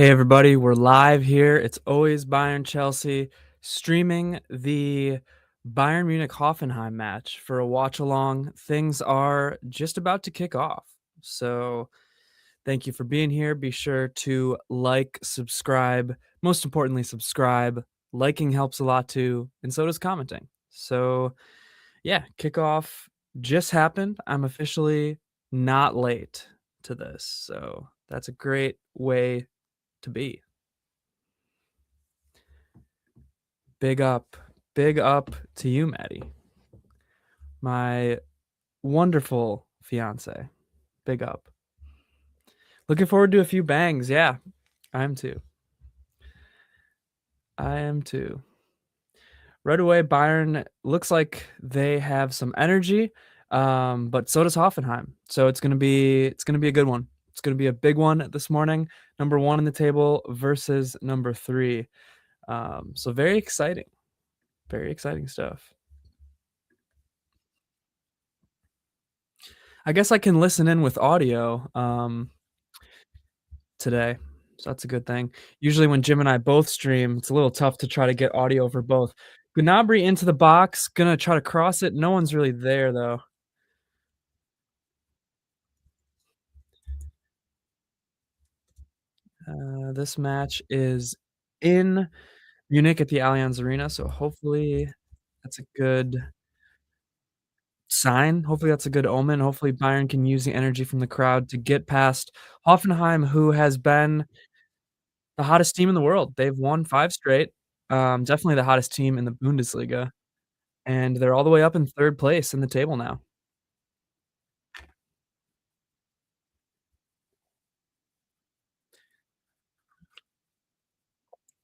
Hey everybody, we're live here. It's always Bayern Chelsea streaming the Bayern Munich Hoffenheim match for a watch along. Things are just about to kick off. So, thank you for being here. Be sure to like, subscribe. Most importantly, subscribe. Liking helps a lot too, and so does commenting. So, yeah, kickoff just happened. I'm officially not late to this. So, that's a great way to be. Big up. Big up to you, Maddie, my wonderful fiance. Big up. Looking forward to a few bangs. Yeah, I am too. I am too. Right away, Bayern looks like they have some energy, but so does Hoffenheim. So it's gonna be a good one. It's gonna be a big one this morning. Number one in the table versus number three. So very exciting. Very exciting stuff. I guess I can listen in with audio. Today, so that's a good thing. Usually when Jim and I both stream, it's a little tough to try to get audio for both. Gnabry into the box, gonna try to cross it, no one's really there though. This match is in Munich at the Allianz Arena, so hopefully that's a good sign. Hopefully that's a good omen. Hopefully Bayern can use the energy from the crowd to get past Hoffenheim, who has been the hottest team in the world. They've won 5 straight, definitely the hottest team in the Bundesliga. And they're all the way up in 3rd place in the table now.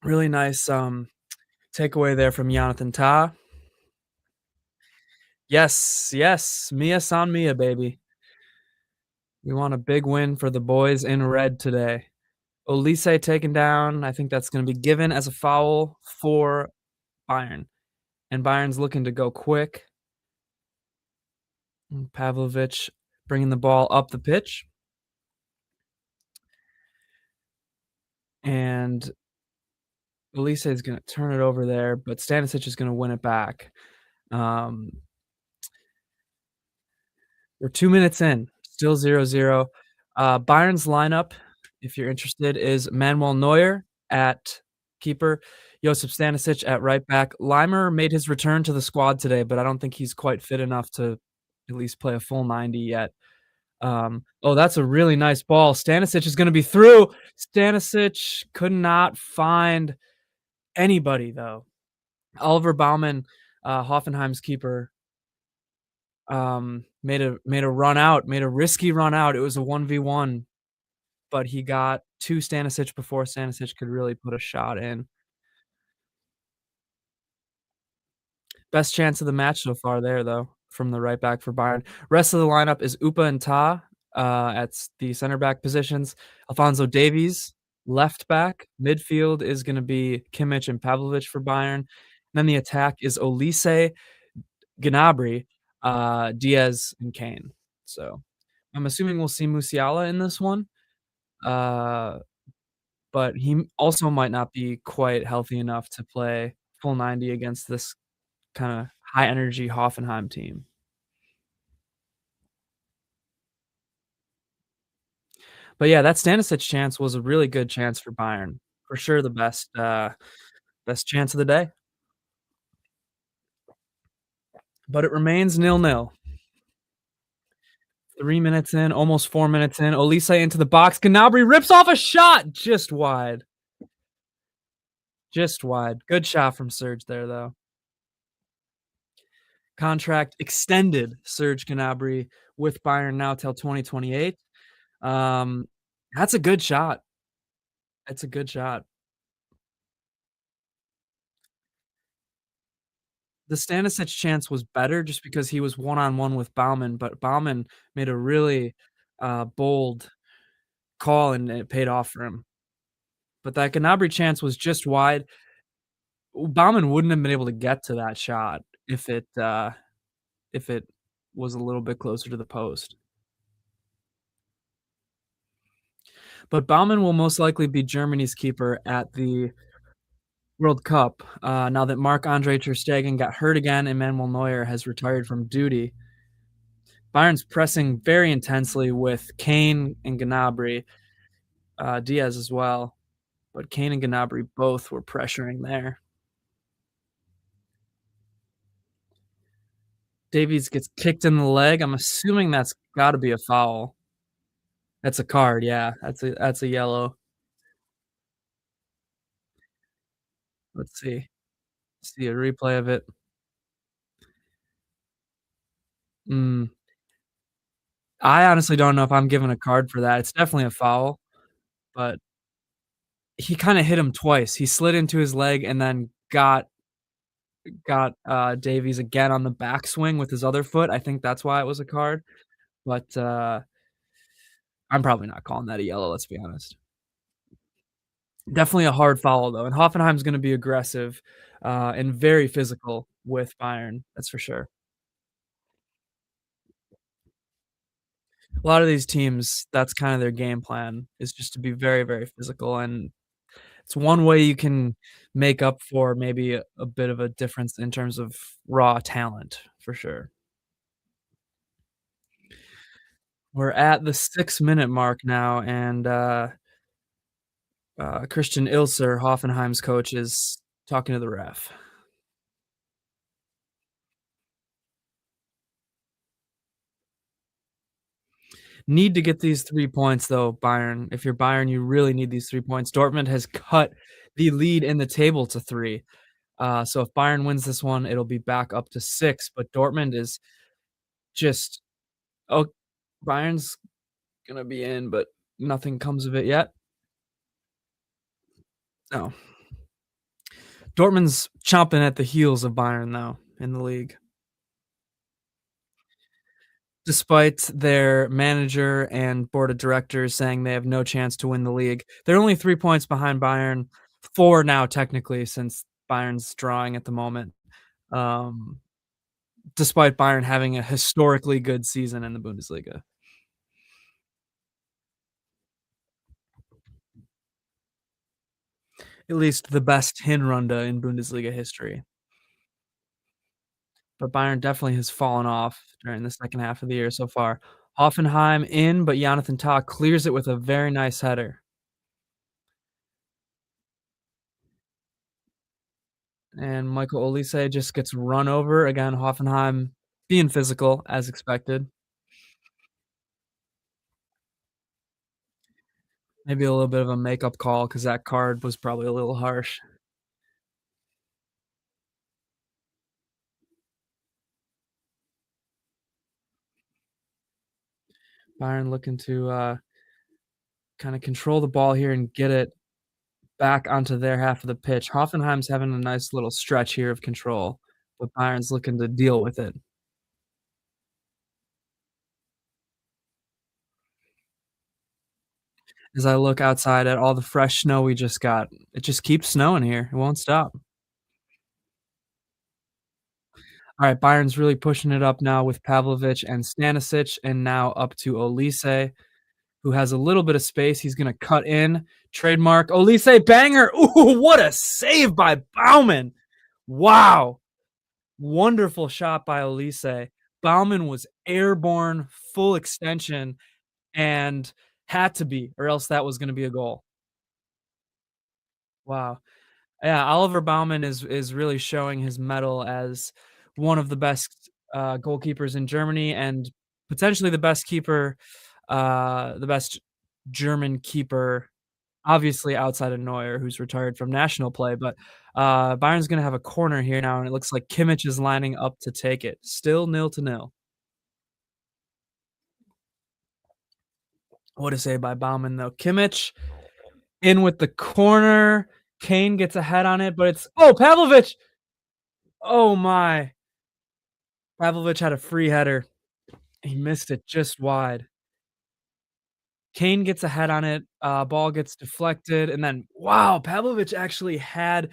Really nice, takeaway there from Jonathan Tah. Yes, yes, Mia San Mia, baby. We want a big win for the boys in red today. Olise taken down, I think that's gonna be given as a foul for Bayern, and Bayern's looking to go quick. Pavlovic bringing the ball up the pitch. And Olise is gonna turn it over there, but Stanisic is gonna win it back. Um, we're 2 minutes in, still 0-0. Bayern's lineup, if you're interested, is Manuel Neuer at keeper, Josip Stanisic at right back. Leimer made his return to the squad today, but I don't think he's quite fit enough to at least play a full 90 yet. Oh, that's a really nice ball. Stanisic is gonna be through. Stanisic could not find anybody, though. Oliver Baumann, Hoffenheim's keeper, made a run out, made a risky run out. It was a 1v1, but he got to Stanisic before Stanisic could really put a shot in. Best chance of the match so far there, though, from the right back for Bayern. Rest of the lineup is Upa and Tah, at the center back positions. Alphonso Davies, left back. Midfield is gonna be Kimmich and Pavlovic for Bayern. Then the attack is Olise, Gnabry, Diaz, and Kane. So, I'm assuming we'll see Musiala in this one, uh, but he also might not be quite healthy enough to play full 90 against this kinda high energy Hoffenheim team. But yeah, that Stanisic chance was a really good chance for Bayern. For sure the best chance of the day. But it remains nil-nil. 3 minutes in, almost 4 minutes in. Olise into the box. Gnabry rips off a shot just wide. Just wide. Good shot from Serge there, though. Contract extended Serge Gnabry with Bayern now till 2028. Um, that's a good shot. It's a good shot. The Stanisic chance was better just because he was one-on-one with Baumann, but Baumann made a really, bold call, and it paid off for him. But that Gnabry chance was just wide. Baumann wouldn't have been able to get to that shot if it was a little bit closer to the post. But Baumann will most likely be Germany's keeper at the World Cup, now that Marc-Andre ter Stegen got hurt again and Manuel Neuer has retired from duty. Bayern's pressing very intensely with Kane and Gnabry, Diaz as well, but Kane and Gnabry both were pressuring there. Davies gets kicked in the leg. I'm assuming that's gotta be a foul. That's a card, yeah. That's a yellow. Let's see a replay of it. Mm, I honestly don't know if I'm giving a card for that. It's definitely a foul, but he kinda hit him twice. He slid into his leg and then got Davies again on the backswing with his other foot. I think that's why it was a card, but, I'm probably not calling that a yellow, let's be honest. Definitely a hard foul, though, and Hoffenheim's gonna be aggressive, and very physical with Bayern, that's for sure. A lot of these teams, that's kinda their game plan, is just to be very, very physical, and it's one way you can make up for maybe a bit of a difference in terms of raw talent, for sure. We're at the 6-minute mark now, and, Christian Ilser, Hoffenheim's coach, is talking to the ref. Need to get these 3 points though, Bayern. If you're Bayern, you really need these 3 points. Dortmund has cut the lead in the table to 3. So if Bayern wins this one, it'll be back up to 6, but Dortmund is just oh, Bayern's gonna be in, but nothing comes of it yet. No. Dortmund's chomping at the heels of Bayern though in the league. Despite their manager and board of directors saying they have no chance to win the league. They're only 3 points behind Bayern, 4 now technically since Bayern's drawing at the moment, um, despite Bayern having a historically good season in the Bundesliga. At least the best Hinrunde in Bundesliga history. But Bayern definitely has fallen off during the second half of the year so far. Hoffenheim in, but Jonathan Tah clears it with a very nice header. And Michael Olise just gets run over. Again, Hoffenheim being physical as expected. Maybe a little bit of a makeup call because that card was probably a little harsh. Bayern looking to, kinda control the ball here and get it back onto their half of the pitch. Hoffenheim's having a nice little stretch here of control, but Bayern's looking to deal with it. As I look outside at all the fresh snow we just got, it just keeps snowing here, it won't stop. Alright, Bayern's really pushing it up now with Pavlovic and Stanisic, and now up to Olise, who has a little bit of space. He's gonna cut in, trademark, Olise banger! Ooh, what a save by Baumann! Wow, wonderful shot by Olise. Baumann was airborne, full extension, and had to be, or else that was gonna be a goal. Wow. Yeah, Oliver Baumann is really showing his mettle as one of the best, goalkeepers in Germany and potentially the best German keeper, obviously outside of Neuer, who's retired from national play, but, Bayern's gonna have a corner here now, and it looks like Kimmich is lining up to take it. Still 0-0. What a save by Baumann, though. Kimmich in with the corner. Kane gets a head on it, but it's oh, Pavlovic! Oh my. Pavlovic had a free header. He missed it just wide. Kane gets a head on it, ball gets deflected, and then wow, Pavlovic actually had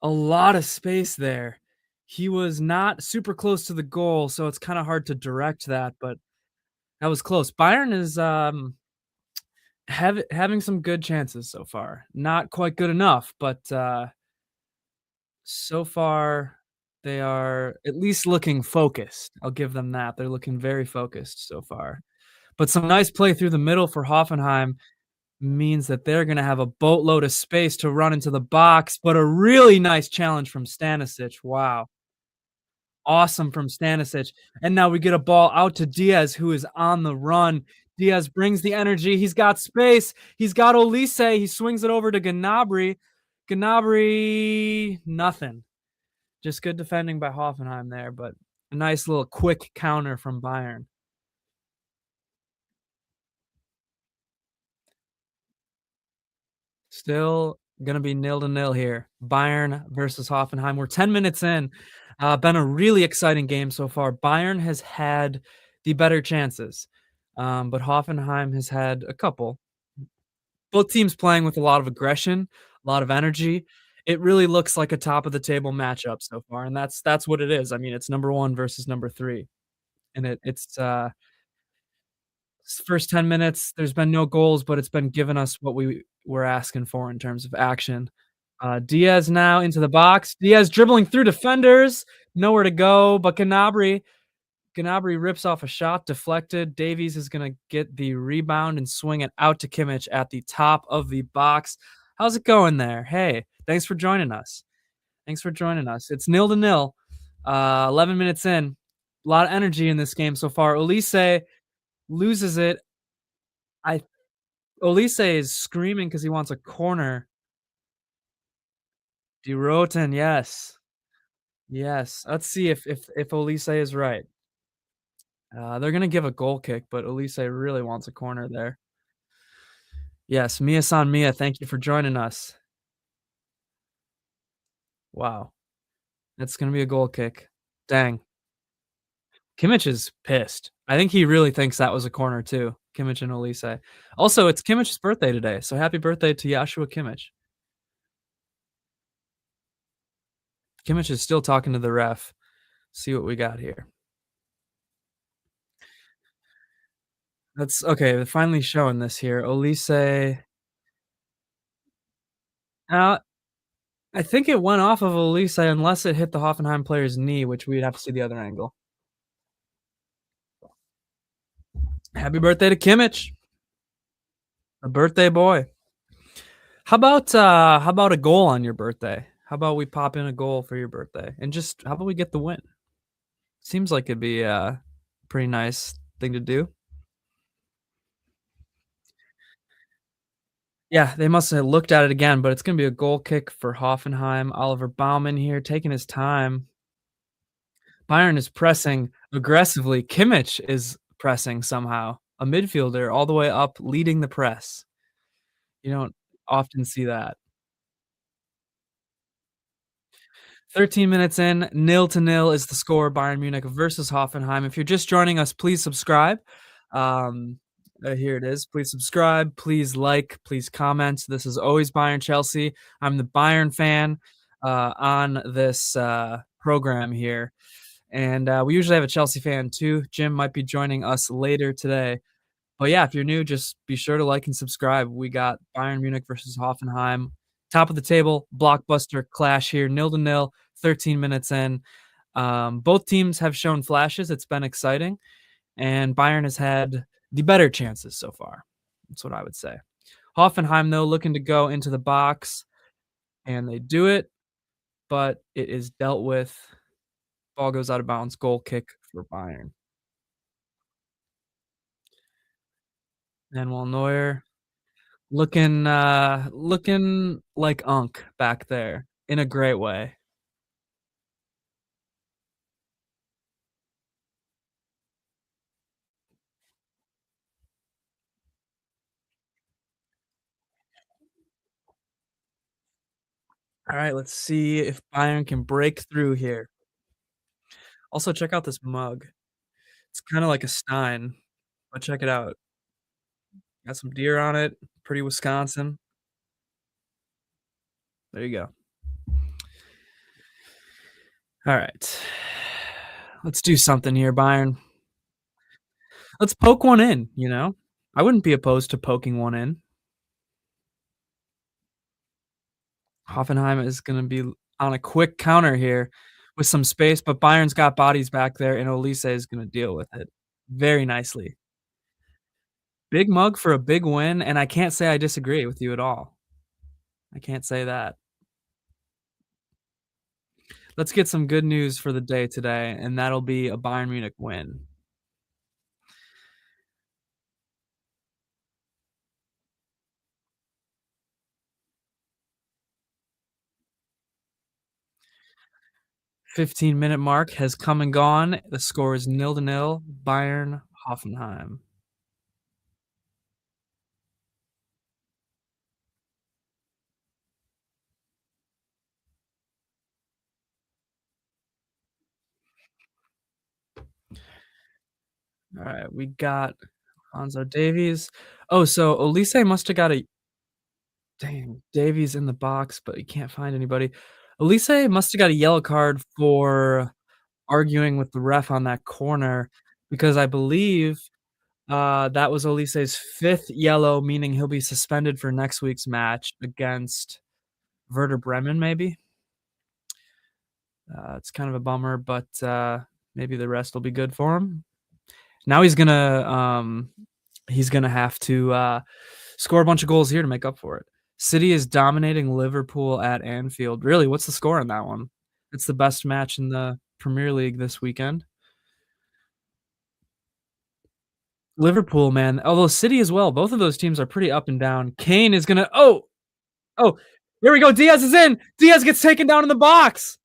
a lot of space there. He was not super close to the goal, so it's kinda hard to direct that, but that was close. Bayern is, having some good chances so far. Not quite good enough, but, so far, they are at least looking focused. I'll give them that. They're looking very focused so far. But some nice play through the middle for Hoffenheim means that they're gonna have a boatload of space to run into the box, but a really nice challenge from Stanisic. Wow. Awesome from Stanisic. And now we get a ball out to Diaz, who is on the run. Diaz brings the energy. He's got space. He's got Olise. He swings it over to Gnabry. Gnabry, nothing. Just good defending by Hoffenheim there, but a nice little quick counter from Bayern. Still gonna be 0-0 here. Bayern versus Hoffenheim. We're 10 minutes in. Been a really exciting game so far. Bayern has had the better chances, but Hoffenheim has had a couple. Both teams playing with a lot of aggression, a lot of energy. It really looks like a top of the table matchup so far, and that's what it is. I mean, it's number 1 versus number 3, and first 10 minutes, there's been no goals, but it's been giving us what we were asking for in terms of action. Diaz now into the box. Diaz dribbling through defenders, nowhere to go, but Gnabry rips off a shot, deflected. Davies is gonna get the rebound and swing it out to Kimmich at the top of the box. How's it going there? Hey, thanks for joining us. Thanks for joining us. It's 0-0. 11 minutes in. A lot of energy in this game so far. Olise loses it. I Olise is screaming because he wants a corner. De Roten, yes. Yes. Let's see if Olise is right. They're gonna give a goal kick, but Olise really wants a corner there. Yes, Mia San Mia, thank you for joining us. Wow, that's gonna be a goal kick. Dang. Kimmich is pissed. I think he really thinks that was a corner too, Kimmich and Olise. Also, it's Kimmich's birthday today, so happy birthday to Joshua Kimmich. Kimmich is still talking to the ref. See what we got here. That's okay, they're finally showing this here. Olise uh, I think it went off of Olise unless it hit the Hoffenheim player's knee, which we'd have to see the other angle. Happy birthday to Kimmich, a birthday boy. How about a goal on your birthday? How about we pop in a goal for your birthday? And just how about we get the win? Seems like it'd be a pretty nice thing to do. Yeah, they must have looked at it again, but it's gonna be a goal kick for Hoffenheim. Oliver Baumann here taking his time. Bayern is pressing aggressively. Kimmich is pressing somehow. A midfielder all the way up leading the press. You don't often see that. 13 minutes in, 0-0 is the score, Bayern Munich versus Hoffenheim. If you're just joining us, please subscribe. Um, here it is. Please subscribe, please like, please comment. This is always Bayern Chelsea. I'm the Bayern fan on this program here. And we usually have a Chelsea fan too. Jim might be joining us later today. But yeah, if you're new, just be sure to like and subscribe. We got Bayern Munich versus Hoffenheim. Top of the table, blockbuster clash here, 0-0, 13 minutes in. Both teams have shown flashes. It's been exciting. And Bayern has had the better chances so far. That's what I would say. Hoffenheim, though, looking to go into the box, and they do it, but it is dealt with. Ball goes out of bounds. Goal kick for Bayern. Manuel Neuer looking like Unk back there in a great way. Alright, let's see if Bayern can break through here. Also, check out this mug. It's kinda like a Stein, but check it out. Got some deer on it, pretty Wisconsin. There you go. Alright. Let's do something here, Bayern. Let's poke one in, you know? I wouldn't be opposed to poking one in. Hoffenheim is gonna be on a quick counter here with some space, but Bayern's got bodies back there, and Olise is gonna deal with it very nicely. Big mug for a big win, and I can't say I disagree with you at all. I can't say that. Let's get some good news for the day today, and that'll be a Bayern Munich win. 15-minute mark has come and gone. The score is 0-0, Bayern Hoffenheim. Alright, we got Alphonso Davies. Oh, so Olise must have got a dang, Davies in the box, but he can't find anybody. Olise must have got a yellow card for arguing with the ref on that corner because I believe, that was Olise's 5th yellow, meaning he'll be suspended for next week's match against Werder Bremen, maybe? It's kind of a bummer, but, maybe the rest will be good for him. Now he's gonna have to, score a bunch of goals here to make up for it. City is dominating Liverpool at Anfield. Really, what's the score on that one? It's the best match in the Premier League this weekend. Liverpool, man, although City as well, both of those teams are pretty up and down. Kane is gonna oh, here we go, Diaz is in! Diaz gets taken down in the box!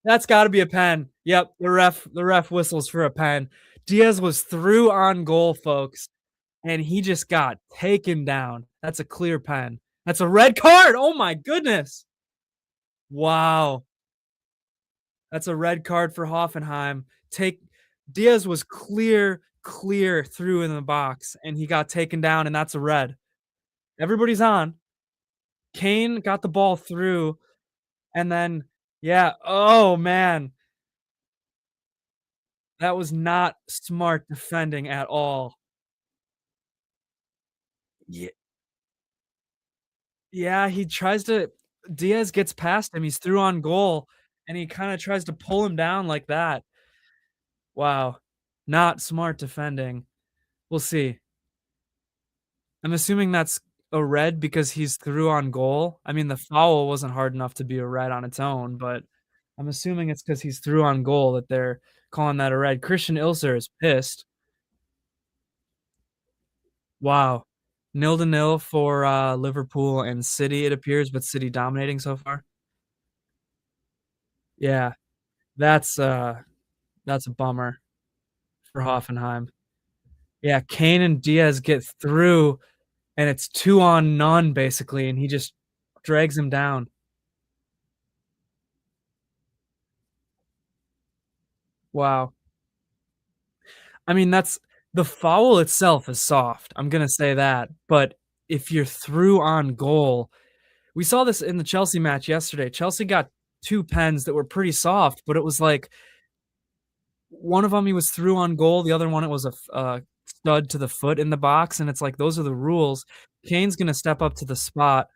That's gotta be a pen. Yep, the ref whistles for a pen. Diaz was through on goal, folks, and he just got taken down. That's a clear pen. That's a red card! Oh my goodness! Wow. That's a red card for Hoffenheim. Take Diaz was clear through in the box, and he got taken down, and that's a red. Everybody's on. Kane got the ball through, and then yeah, oh man, that was not smart defending at all. Ye yeah, he tries to Diaz gets past him, he's through on goal, and he kinda tries to pull him down like that. Wow, not smart defending. We'll see. I'm assuming that's a red because he's through on goal. I mean, the foul wasn't hard enough to be a red on its own, but I'm assuming it's because he's through on goal that they're calling that a red. Christian Ilser is pissed. Wow. 0-0 for, Liverpool and City, it appears, but City dominating so far. Yeah, that's, uh that's a bummer for Hoffenheim. Yeah, Kane and Diaz get through, and it's 2 on none basically, and he just drags him down. Wow. I mean, that's the foul itself is soft, I'm gonna say that, but if you're through on goal we saw this in the Chelsea match yesterday. Chelsea got 2 pens that were pretty soft, but it was like one of them he was through on goal, the other one it was a stud to the foot in the box, and it's like, those are the rules. Kane's gonna step up to the spot.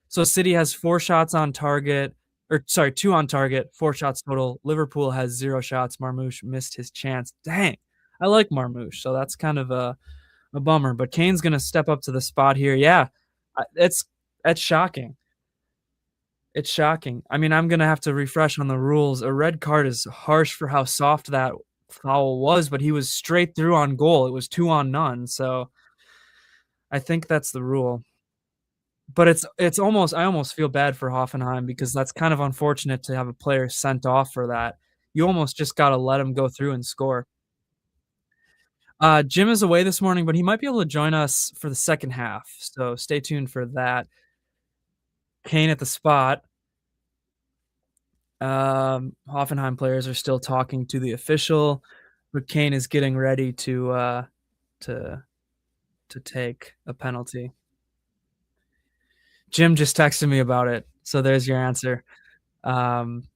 So City has 4 shots on target, or sorry, 2 on target, 4 shots total. Liverpool has 0 shots. Marmoush missed his chance. Dang, I like Marmoush, so that's kind of a bummer, but Kane's gonna step up to the spot here. Yeah, it's shocking. It's shocking. I mean, I'm gonna have to refresh on the rules. A red card is harsh for how soft that foul was, but he was straight through on goal. It was 2 on none, so I think that's the rule. But it's almost I almost feel bad for Hoffenheim because that's kind of unfortunate to have a player sent off for that. You almost just gotta let him go through and score. Jim is away this morning, but he might be able to join us for the second half, so stay tuned for that. Kane at the spot. Hoffenheim players are still talking to the official, but Kane is getting ready to to take a penalty. Jim just texted me about it, so there's your answer. Um,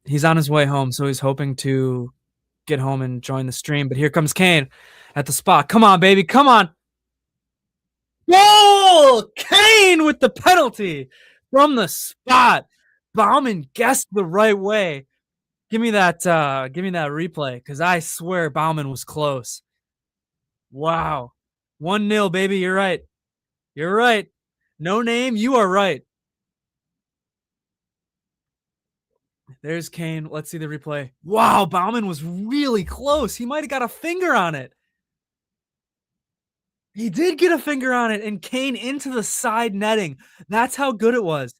he's on his way home, so he's hoping to get home and join the stream, but here comes Kane at the spot. Come on, baby, come on! Goal! Kane with the penalty from the spot. Baumann guessed the right way. Give me that replay because I swear Baumann was close. Wow. 1-0, baby. You're right. You're right. No name, you are right. There's Kane. Let's see the replay. Wow, Baumann was really close. He might have got a finger on it. He did get a finger on it, and Kane into the side netting. That's how good it was.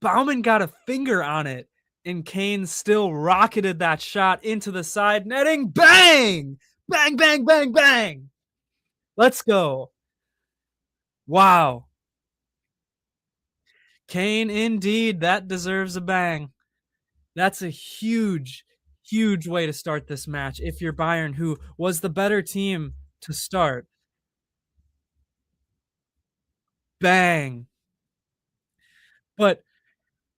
Baumann got a finger on it, and Kane still rocketed that shot into the side netting. Bang! Bang, bang, bang, bang. Let's go. Wow. Kane indeed. That deserves a bang. That's a huge, huge way to start this match if you're Bayern, who was the better team to start. Bang. But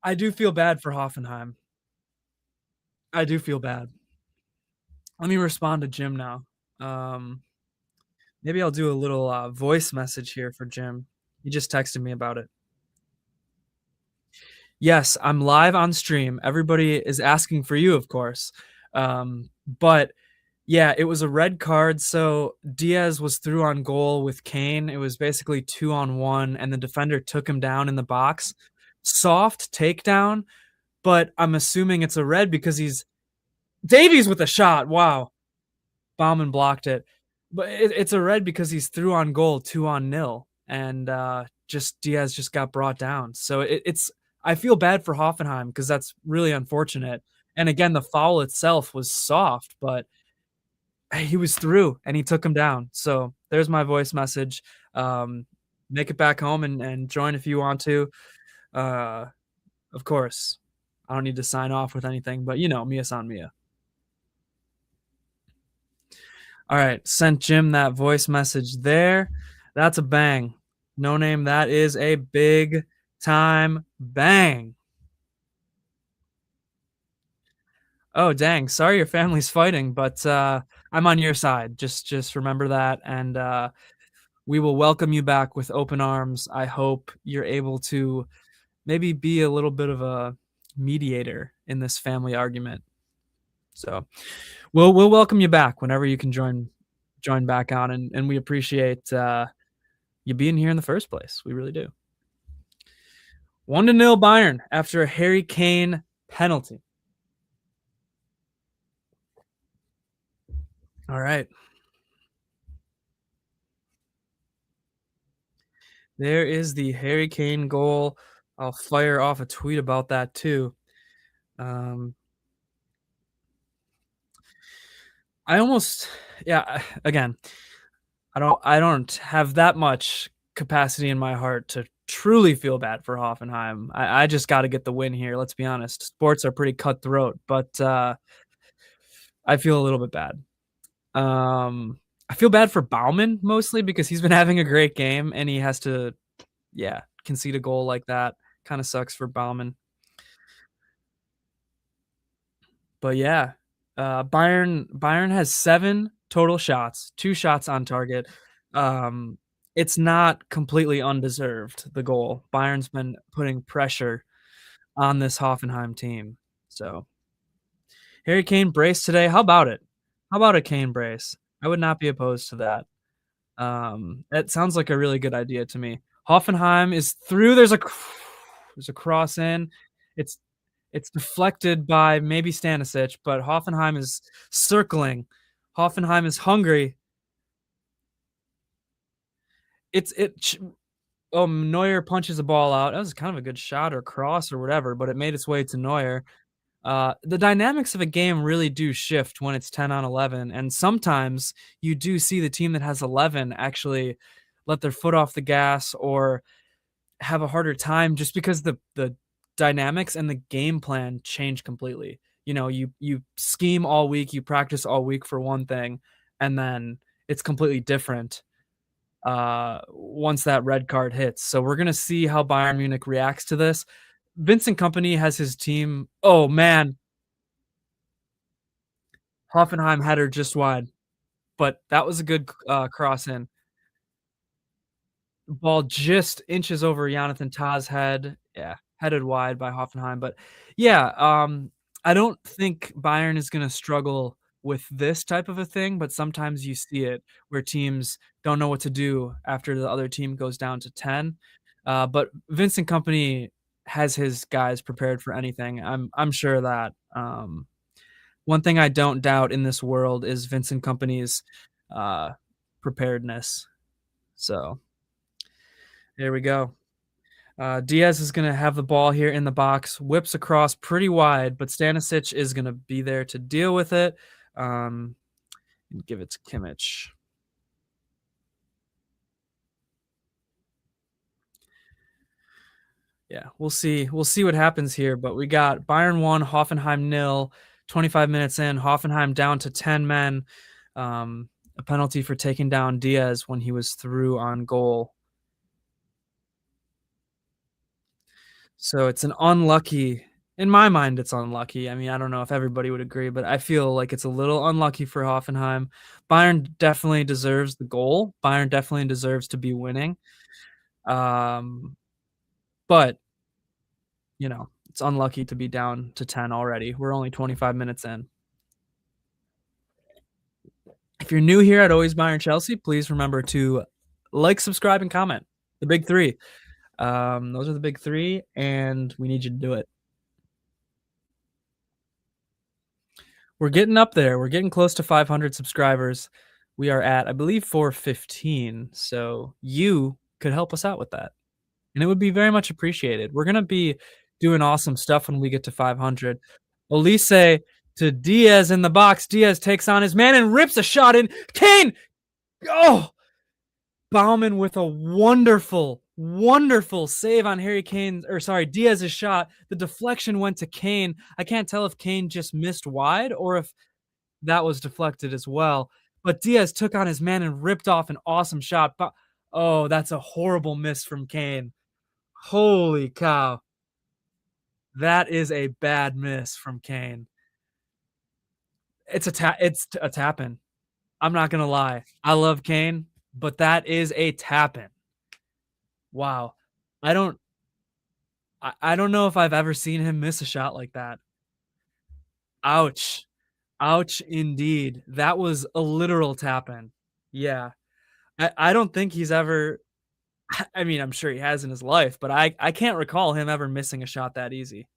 I do feel bad for Hoffenheim. I do feel bad. Let me respond to Jim now. Um, maybe I'll do a little voice message here for Jim. He just texted me about it. Yes, I'm live on stream. Everybody is asking for you, of course. But yeah, it was a red card. So Diaz was through on goal with Kane. It was basically 2-on-1, and the defender took him down in the box. Soft takedown, but I'm assuming it's a red because he's Davies with a shot. Wow. Baumann blocked it. But it's a red because he's through on goal, 2-0, and just Diaz just got brought down. So it's I feel bad for Hoffenheim because that's really unfortunate. And again, the foul itself was soft, but he was through and he took him down. So there's my voice message. Make it back home and join if you want to. Uh, of course, I don't need to sign off with anything, but you know, Mia san Mia. All right, sent Jim that voice message there. That's a bang. No name, that is a big time bang. Oh, dang. Sorry your family's fighting, but I'm on your side. Just remember that, and we will welcome you back with open arms. I hope you're able to maybe be a little bit of a mediator in this family argument. So we'll welcome you back whenever you can join back on, and we appreciate you being here in the first place. We really do. 1-0 Bayern after a Harry Kane penalty. All right. There is the Harry Kane goal. I'll fire off a tweet about that too. Um, I almost, yeah. Again, I don't have that much capacity in my heart to truly feel bad for Hoffenheim. I just got to get the win here. Let's be honest. Sports are pretty cutthroat, but I feel a little bit bad. I feel bad for Baumann mostly because he's been having a great game and he has to, yeah, concede a goal like that. Kind of sucks for Baumann. But yeah, Bayern has 7 total shots, 2 shots on target. Um, it's not completely undeserved, the goal. Bayern's been putting pressure on this Hoffenheim team. So, Harry Kane brace today. How about it? How about a Kane brace? I would not be opposed to that. It sounds like a really good idea to me. Hoffenheim is through. There's a cross in. It's it's deflected by maybe Stanisic, but Hoffenheim is circling. Hoffenheim is hungry. It's it. Neuer punches a ball out. That was kind of a good shot or cross or whatever, but it made its way to Neuer. The dynamics of a game really do shift when it's 10 on 11, and sometimes you do see the team that has 11 actually let their foot off the gas or have a harder time just because the dynamics and the game plan change completely. You know, you scheme all week, you practice all week for one thing, and then it's completely different once that red card hits. So we're gonna see how Bayern Munich reacts to this. Vincent Company has his team. Oh man, Hoffenheim header just wide, but that was a good cross in. Ball just inches over Jonathan Tah's head. Yeah, headed wide by Hoffenheim, but yeah, I don't think Bayern is gonna struggle with this type of a thing, but sometimes you see it where teams don't know what to do after the other team goes down to 10. But Vincent Kompany has his guys prepared for anything. I'm sure of that. One thing I don't doubt in this world is Vincent Kompany's uh, preparedness. So there we go. Diaz is gonna have the ball here in the box, whips across pretty wide, but Stanisic is gonna be there to deal with it. Um, give it to Kimmich. Yeah, we'll see. We'll see what happens here, but we got Bayern 1, Hoffenheim nil. 25 minutes in, Hoffenheim down to 10 men. A penalty for taking down Diaz when he was through on goal. So it's an unlucky in my mind, it's unlucky. I mean, I don't know if everybody would agree, but I feel like it's a little unlucky for Hoffenheim. Bayern definitely deserves the goal. Bayern definitely deserves to be winning. Um, but, it's unlucky to be down to 10 already. We're only 25 minutes in. If you're new here at Always Bayern Chelsea, please remember to like, subscribe, and comment. The big 3. Those are the big 3, and we need you to do it. We're getting up there. We're getting close to 500 subscribers. We are at, I believe, 415. So you could help us out with that. And it would be very much appreciated. We're going to be doing awesome stuff when we get to 500. Elise to Diaz in the box. Diaz takes on his man and rips a shot in. Kane! Oh! Baumann with a wonderful, wonderful save on Harry Kane's, or sorry, Diaz's shot. The deflection went to Kane. I can't tell if Kane just missed wide or if that was deflected as well. But Diaz took on his man and ripped off an awesome shot. But oh, that's a horrible miss from Kane. Holy cow. That is a bad miss from Kane. It's a tap in. I'm not gonna lie. I love Kane, but that is a tap in. Wow. I don't I don't know if I've ever seen him miss a shot like that. Ouch. Ouch indeed. That was a literal tap in. Yeah. I don't think he's ever I mean, I'm sure he has in his life, but I can't recall him ever missing a shot that easy.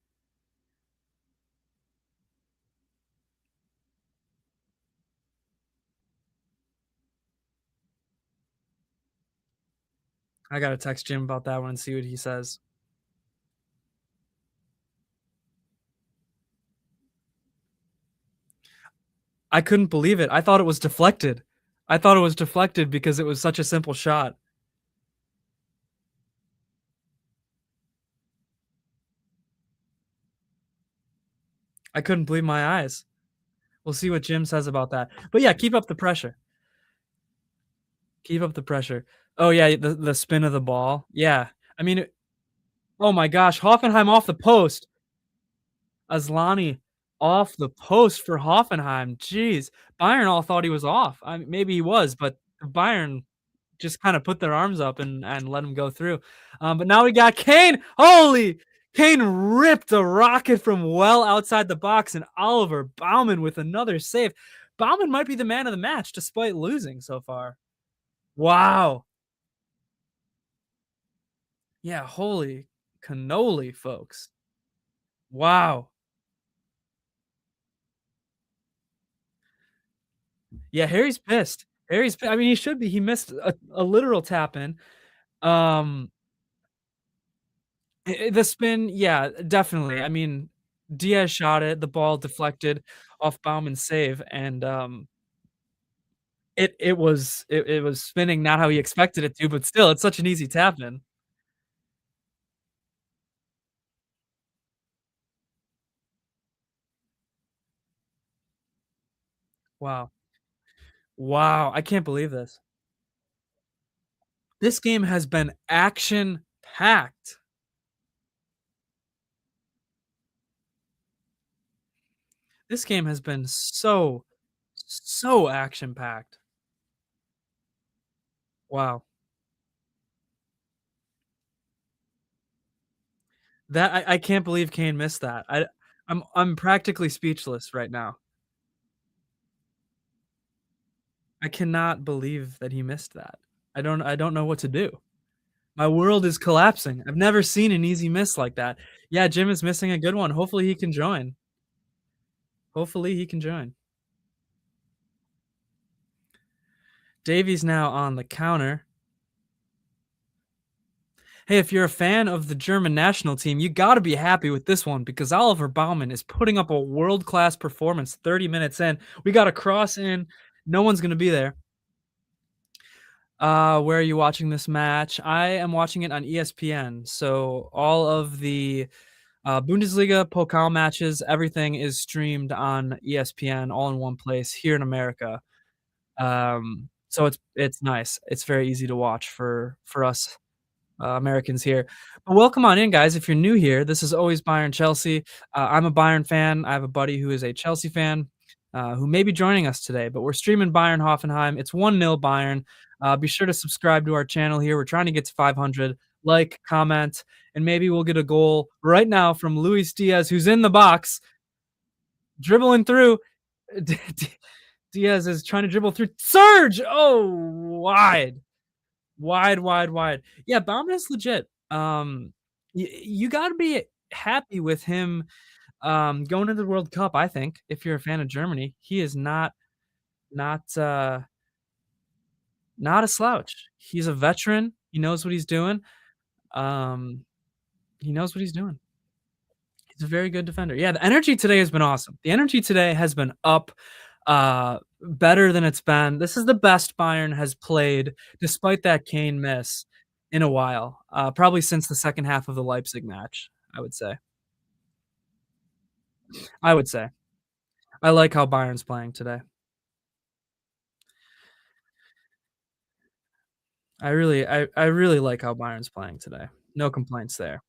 I gotta text Jim about that one and see what he says. I couldn't believe it. I thought it was deflected. I thought it was deflected because it was such a simple shot. I couldn't believe my eyes. We'll see what Jim says about that. But yeah, keep up the pressure. Keep up the pressure. Oh yeah, the spin of the ball. Yeah. I mean, oh my gosh, Hoffenheim off the post. Asllani off the post for Hoffenheim. Jeez. Bayern all thought he was off. Maybe he was, but Bayern just kinda put their arms up and let him go through. But now we got Kane. Holy! Kane ripped a rocket from well outside the box, and Oliver Baumann with another save. Baumann might be the man of the match despite losing so far. Wow. Yeah, holy cannoli, folks. Wow. Yeah, Harry's pissed. I mean, he should be. He missed a literal tap in. Um, the spin, yeah, definitely. I mean, Diaz shot it, the ball deflected off Baumann's save, and, it was spinning not how he expected it to, but still, it's such an easy tap in. Wow. Wow, I can't believe this. This game has been action-packed. This game has been so, so action-packed. Wow. That I can't believe Kane missed that. I'm practically speechless right now. I cannot believe that he missed that. I don't know what to do. My world is collapsing. I've never seen an easy miss like that. Yeah, Jim is missing a good one. Hopefully he can join. Hopefully he can join. Davies now on the counter. Hey, if you're a fan of the German national team, you gotta be happy with this one because Oliver Baumann is putting up a world-class performance 30 minutes in. We got a cross in. No one's gonna be there. Where are you watching this match? I am watching it on ESPN. So all of the Bundesliga, Pokal matches, everything is streamed on ESPN all in one place here in America. So it's nice. It's very easy to watch for us Americans here. But welcome on in, guys. If you're new here, this is always Bayern Chelsea. I'm a Bayern fan. I have a buddy who is a Chelsea fan who may be joining us today. But we're streaming Bayern Hoffenheim. It's 1-0 Bayern. Be sure to subscribe to our channel here. We're trying to get to 500. Like, comment, and maybe we'll get a goal right now from Luis Diaz, who's in the box, dribbling through. Diaz is trying to dribble through. Surge! Oh, wide. Wide, wide, wide. Yeah, Baumann is legit. You gotta be happy with him, going into the World Cup, I think, if you're a fan of Germany. He is not, uh, not a slouch. He's a veteran. He knows what he's doing. Um, he knows what he's doing. He's a very good defender. Yeah, the energy today has been awesome. The energy today has been up, better than it's been. This is the best Bayern has played despite that Kane miss in a while, probably since the second half of the Leipzig match, I would say. I would say. I like how Bayern's playing today. I really like how Bayern's playing today. No complaints there.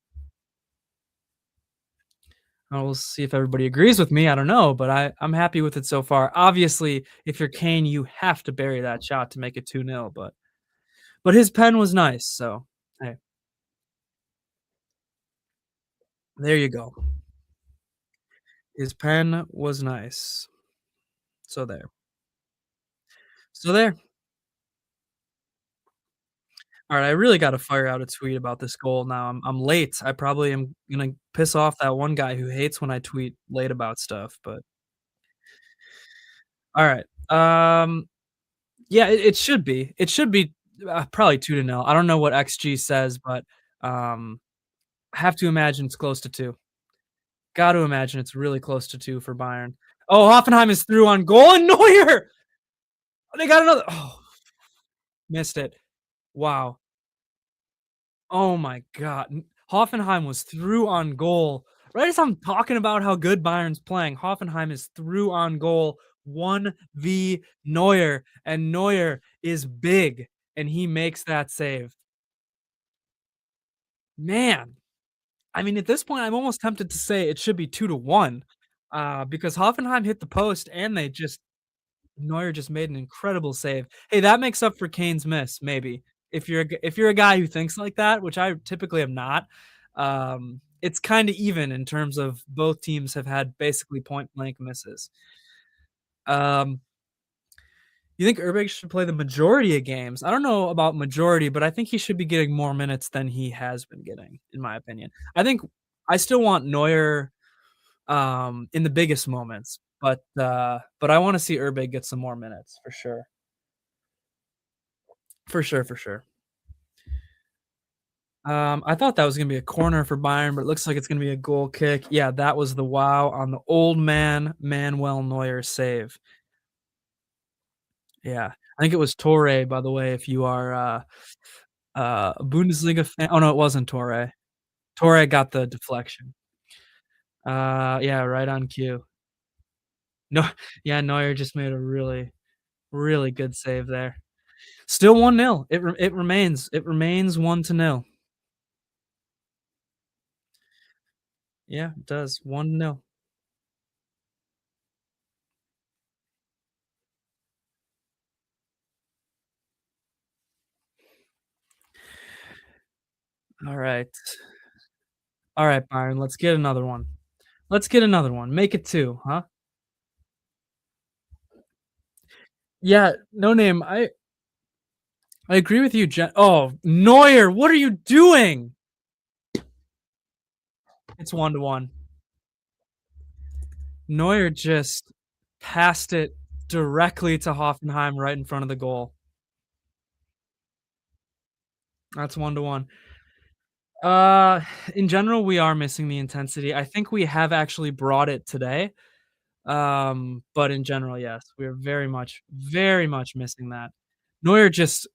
We'll see if everybody agrees with me, I don't know, but I'm happy with it so far. Obviously, if you're Kane, you have to bury that shot to make it 2-0, but his pen was nice, so, hey, there you go. His pen was nice. So there. So there. Alright, I really gotta fire out a tweet about this goal now. I'm late. I probably am gonna piss off that one guy who hates when I tweet late about stuff, but alright. Yeah, it should be. It should be, probably 2 to 0. I don't know what XG says, but, um, I have to imagine it's close to 2. Gotta imagine it's really close to 2 for Bayern. Oh, Hoffenheim is through on goal, and Neuer! They got another oh, missed it. Wow. Oh my god. Hoffenheim was through on goal. Right as I'm talking about how good Bayern's playing, Hoffenheim is through on goal, 1v Neuer, and Neuer is big, and he makes that save. Man, I mean, at this point, I'm almost tempted to say it should be 2 to 1, because Hoffenheim hit the post and they just Neuer just made an incredible save. Hey, that makes up for Kane's miss, maybe. If you're a guy who thinks like that, which I typically am not, it's kinda even in terms of both teams have had basically point blank misses. Um, you think Erbeck should play the majority of games? I don't know about majority, but I think he should be getting more minutes than he has been getting, in my opinion. I still want Neuer, in the biggest moments, but I wanna see Erbeck get some more minutes for sure. For sure, for sure. I thought that was gonna be a corner for Bayern, but it looks like it's gonna be a goal kick. Yeah, that was the wow on the old man, Manuel Neuer save. Yeah. I think it was Torre, by the way, if you are, a Bundesliga fan. Oh, no, it wasn't Torre. Torre got the deflection. Yeah, right on cue. No yeah, Neuer just made a really, really good save there. Still 1-0. It remains 1 to 0. Yeah, it does. 1-0. Alright. Alright, Byron, let's get another one. Let's get another one. Make it 2, huh? Yeah, no name. I agree with you, oh, Neuer, what are you doing? It's 1-1. Neuer just passed it directly to Hoffenheim right in front of the goal. That's 1-1. Uh, in general, we are missing the intensity. I think we have actually brought it today. But in general, yes, we're very much missing that. Neuer just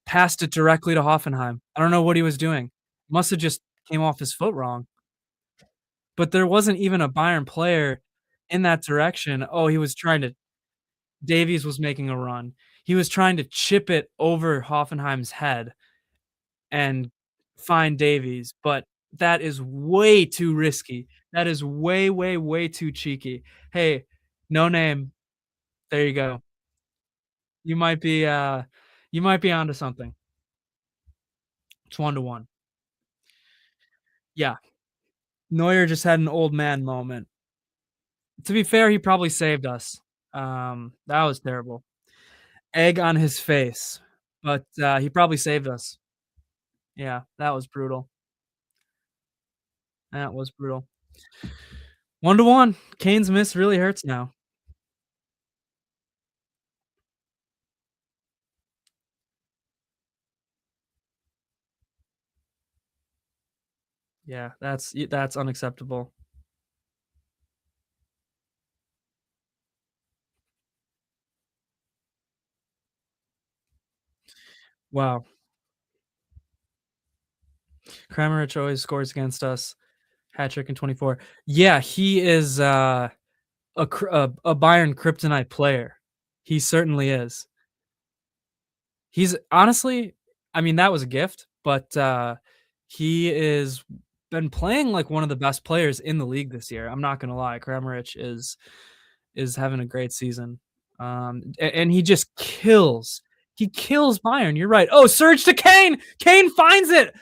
passed it directly to Hoffenheim. I don't know what he was doing. Must have just came off his foot wrong. But there wasn't even a Bayern player in that direction. Oh, he was trying to Davies was making a run. He was trying to chip it over Hoffenheim's head and find Davies, but that is way too risky. That is way, way, way too cheeky. Hey, no name. There you go. You might be, you might be onto something. It's 1-1. Yeah, Neuer just had an old man moment. To be fair, he probably saved us. That was terrible. Egg on his face, but, he probably saved us. Yeah, that was brutal. That was brutal. 1-1. Kane's miss really hurts now. Yeah, that's unacceptable. Wow. Kramaric always scores against us. Hat trick in 24. Yeah, he is, a Bayern kryptonite player. He certainly is. He's honestly, I mean, that was a gift, but, he is been playing like one of the best players in the league this year. I'm not gonna lie. Kramaric is having a great season. And he just kills. He kills Bayern. You're right. Oh, surge to Kane. Kane finds it.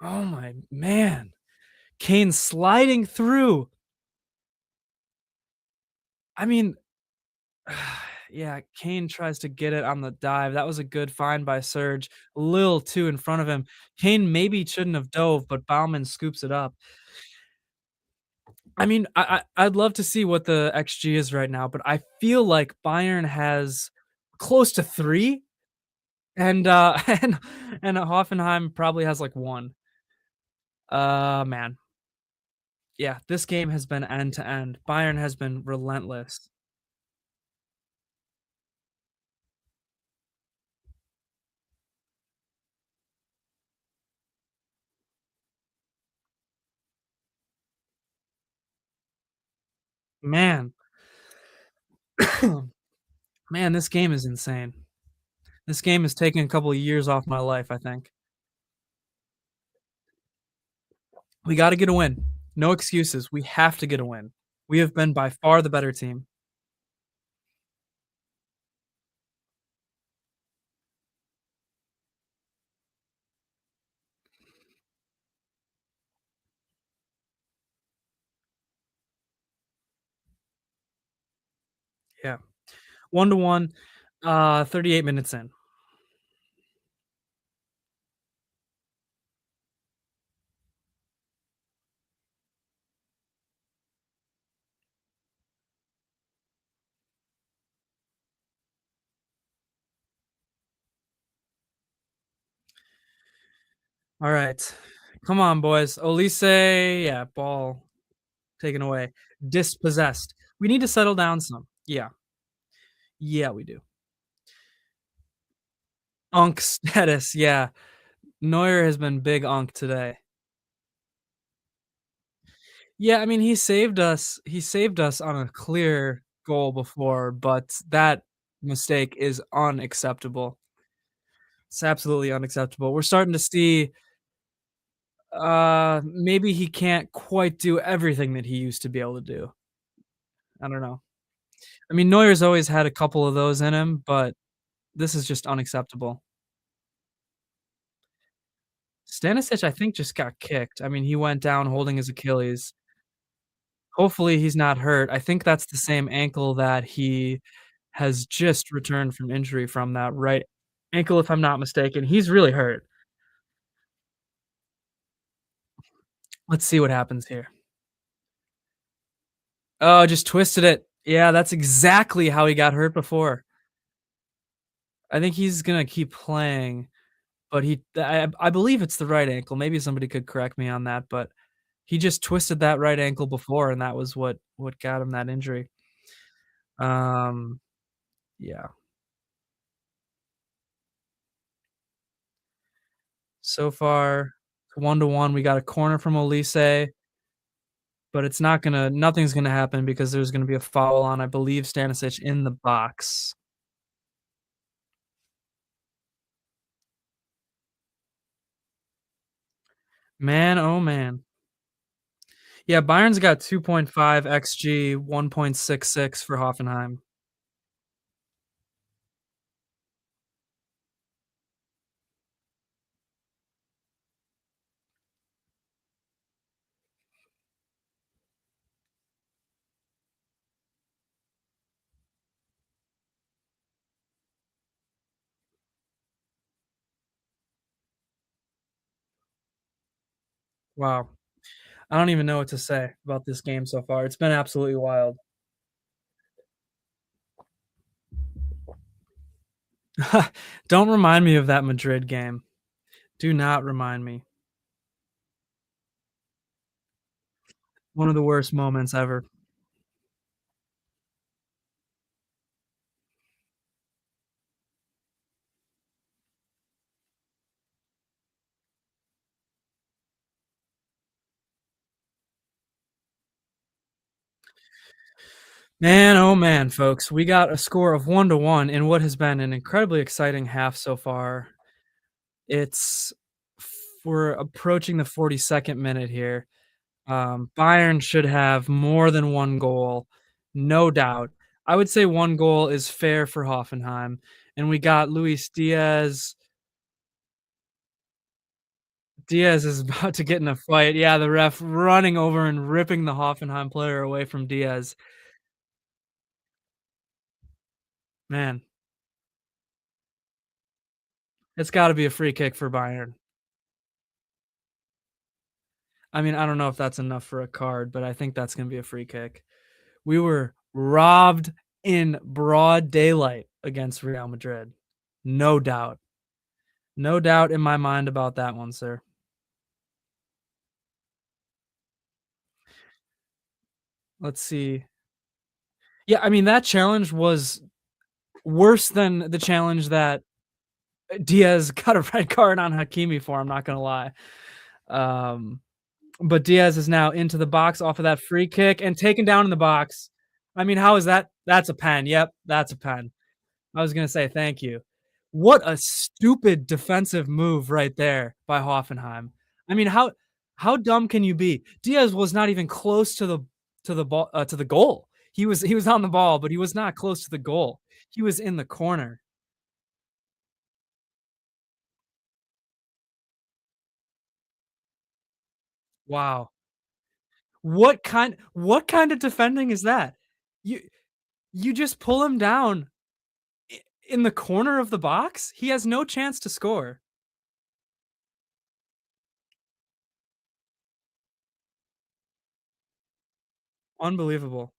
Oh my man. Kane sliding through. I mean, yeah, Kane tries to get it on the dive. That was a good find by Serge. A little too in front of him. Kane maybe shouldn't have dove, but Baumann scoops it up. I mean, I'd love to see what the XG is right now, but I feel like Bayern has close to 3 and, and Hoffenheim probably has, like, 1. Man. Yeah, this game has been end to end. Bayern has been relentless. Man. Man, this game is insane. This game is taking a couple of years off my life, I think. We gotta get a win. No excuses. We have to get a win. We have been by far the better team. Yeah. 1-1, 38 minutes in. Alright. Come on, boys. Olise, yeah, ball taken away. Dispossessed. We need to settle down some. Yeah. Yeah, we do. Unk status, yeah. Neuer has been big unk today. Yeah, I mean, he saved us on a clear goal before, but that mistake is unacceptable. It's absolutely unacceptable. We're starting to see, maybe he can't quite do everything that he used to be able to do. I don't know. I mean, Neuer's always had a couple of those in him, but this is just unacceptable. Stanisic, I think, just got kicked. I mean, he went down holding his Achilles. Hopefully, he's not hurt. I think that's the same ankle that he has just returned from injury from, that right ankle, if I'm not mistaken. He's really hurt. Let's see what happens here. Oh, just twisted it. Yeah, that's exactly how he got hurt before. I think he's gonna keep playing, but I believe it's the right ankle. Maybe somebody could correct me on that, but he just twisted that right ankle before, and that was what got him that injury. Um, yeah. So far, 1-1. We got a corner from Olise, but it's not gonna nothing's gonna happen because there's gonna be a foul on, I believe, Stanisic in the box. Man, oh man. Yeah, Bayern's got 2.5 XG, 1.66 for Hoffenheim. Wow. I don't even know what to say about this game so far. It's been absolutely wild. Don't remind me of that Madrid game. Do not remind me. One of the worst moments ever. Man, oh man, folks. We got a score of 1-1 in what has been an incredibly exciting half so far. It's we're approaching the 42nd minute here. Bayern should have more than 1 goal, no doubt. I would say 1 goal is fair for Hoffenheim, and we got Luis Diaz. Diaz is about to get in a fight. Yeah, the ref running over and ripping the Hoffenheim player away from Diaz. Man, it's gotta be a free kick for Bayern. I mean, I don't know if that's enough for a card, but I think that's gonna be a free kick. We were robbed in broad daylight against Real Madrid. No doubt. No doubt in my mind about that one, sir. Let's see. Yeah, I mean, that challenge was worse than the challenge that Diaz got a red card on Hakimi for, I'm not gonna lie. Um, but Diaz is now into the box off of that free kick and taken down in the box. I mean, how is that? That's a pen. Yep, that's a pen. I was gonna say thank you. What a stupid defensive move right there by Hoffenheim. I mean, how dumb can you be? Diaz was not even close to the ball to the goal. He was on the ball, but he was not close to the goal. He was in the corner. Wow. What kind of defending is that? You you just pull him down in the corner of the box? He has no chance to score. Unbelievable.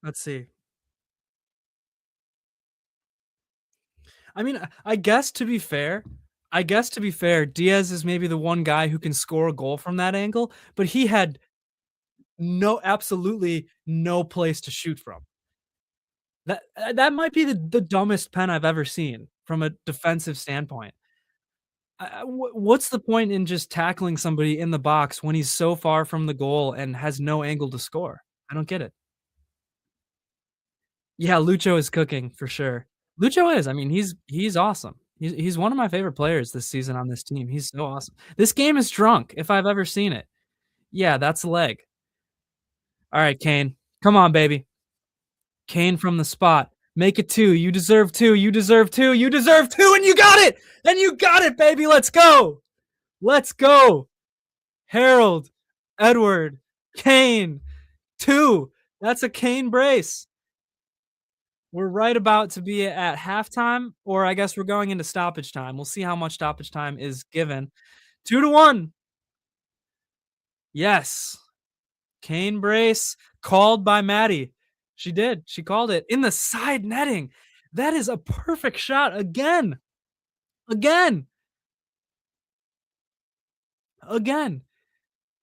Let's see. I mean, I guess to be fair, Diaz is maybe the one guy who can score a goal from that angle, but he had absolutely no place to shoot from. That might be the dumbest pen I've ever seen from a defensive standpoint. What's the point in just tackling somebody in the box when he's so far from the goal and has no angle to score? I don't get it. Yeah, Lucho is cooking for sure. Lucho is. I mean, he's awesome. He's one of my favorite players this season on this team. He's so awesome. This game is drunk if I've ever seen it. Yeah, that's a leg. All right, Kane. Come on, baby. Kane from the spot. Make it 2. You deserve 2. You deserve 2. You deserve 2, and you got it! And you got it, baby! Let's go! Let's go! Harold, Edward, Kane, 2. That's a Kane brace. We're right about to be at halftime, or I guess we're going into stoppage time. We'll see how much stoppage time is given. 2-1. Yes. Kane brace called by Maddie. She did. She called it in the side netting. That is a perfect shot again. Again.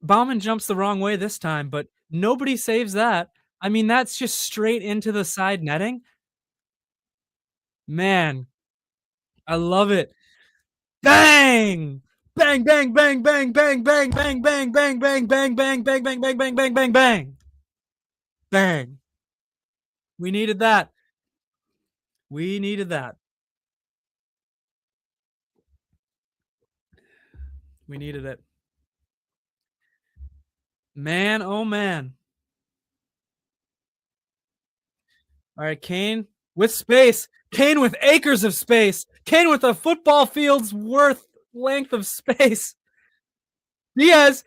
Baumann jumps the wrong way this time, but nobody saves that. I mean, that's just straight into the side netting. Man, I love it. Bang! Bang, bang, bang, bang, bang, bang, bang, bang, bang, bang, bang, bang, bang, bang, bang, bang, bang, bang, bang. Bang. We needed that. We needed that. We needed it. Man, oh man. All right, Kane with space. Kane with acres of space. Kane with a football field's worth length of space. Diaz.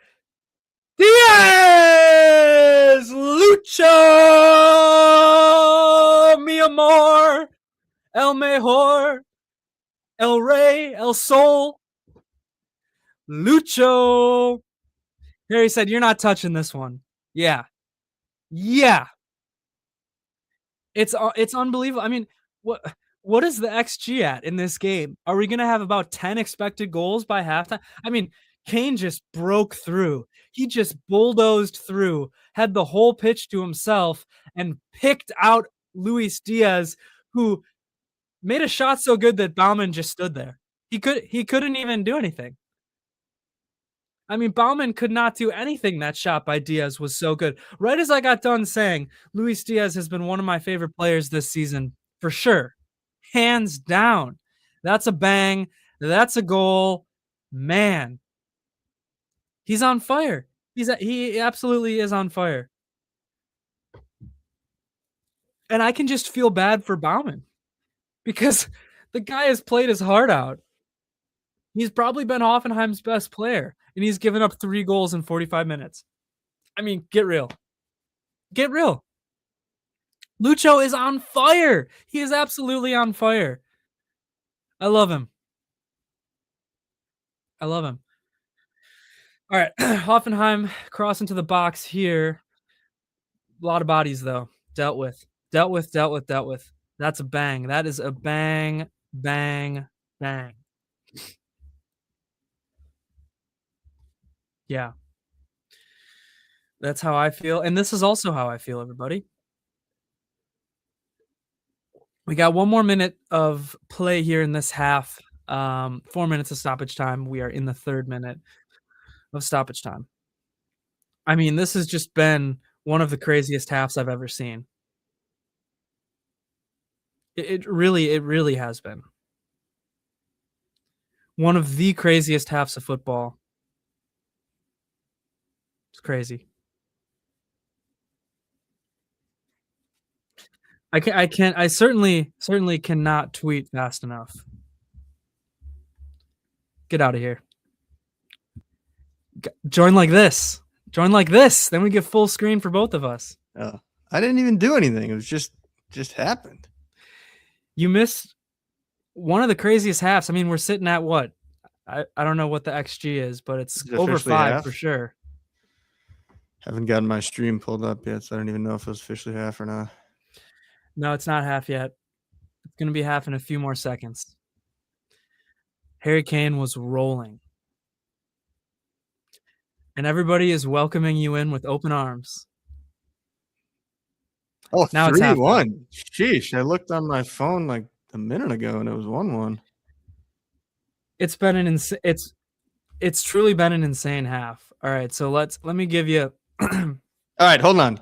Lucho, mi amor, el mejor, el rey, el sol. Lucho. Harry said, "You're not touching this one." Yeah. It's unbelievable. I mean, what is the XG at in this game? Are we gonna have about 10 expected goals by halftime? I mean, Kane just broke through. He just bulldozed through, had the whole pitch to himself, and picked out Luis Diaz, who made a shot so good that Baumann just stood there. He couldn't even do anything. I mean, Baumann could not do anything. That shot by Diaz was so good. Right as I got done saying, Luis Diaz has been one of my favorite players this season, for sure. Hands down. That's a bang. That's a goal. Man. He's on fire. He absolutely is on fire. And I can just feel bad for Baumann because the guy has played his heart out. He's probably been Hoffenheim's best player, and he's given up 3 goals in 45 minutes. I mean, get real. Get real. Lucho is on fire. He is absolutely on fire. I love him. I love him. All right, Hoffenheim cross into the box here. A lot of bodies, though. Dealt with. That's a bang. That is a bang, bang, bang. Yeah. That's how I feel, and this is also how I feel, everybody. We got 1 more minute of play here in this half. 4 minutes of stoppage time. We are in the 3rd minute of stoppage time. I mean, this has just been one of the craziest halves I've ever seen. It really has been. One of the craziest halves of football. It's crazy. I certainly cannot tweet fast enough. Get out of here. Join like this. Then we get full screen for both of us. Oh, I didn't even do anything. It was just happened. You missed one of the craziest halves. I mean, we're sitting at what? I don't know what the XG is, but it's over 5 half? For sure. Haven't gotten my stream pulled up yet, so I don't even know if it was officially half or not. No, it's not half yet. It's going to be half in a few more seconds. Harry Kane was rolling. And everybody is welcoming you in with open arms. Oh, now 3-1. Sheesh, I looked on my phone like a minute ago and it was 1-1. It's been an it's truly been an insane half. All right, so let me give you All right, hold on.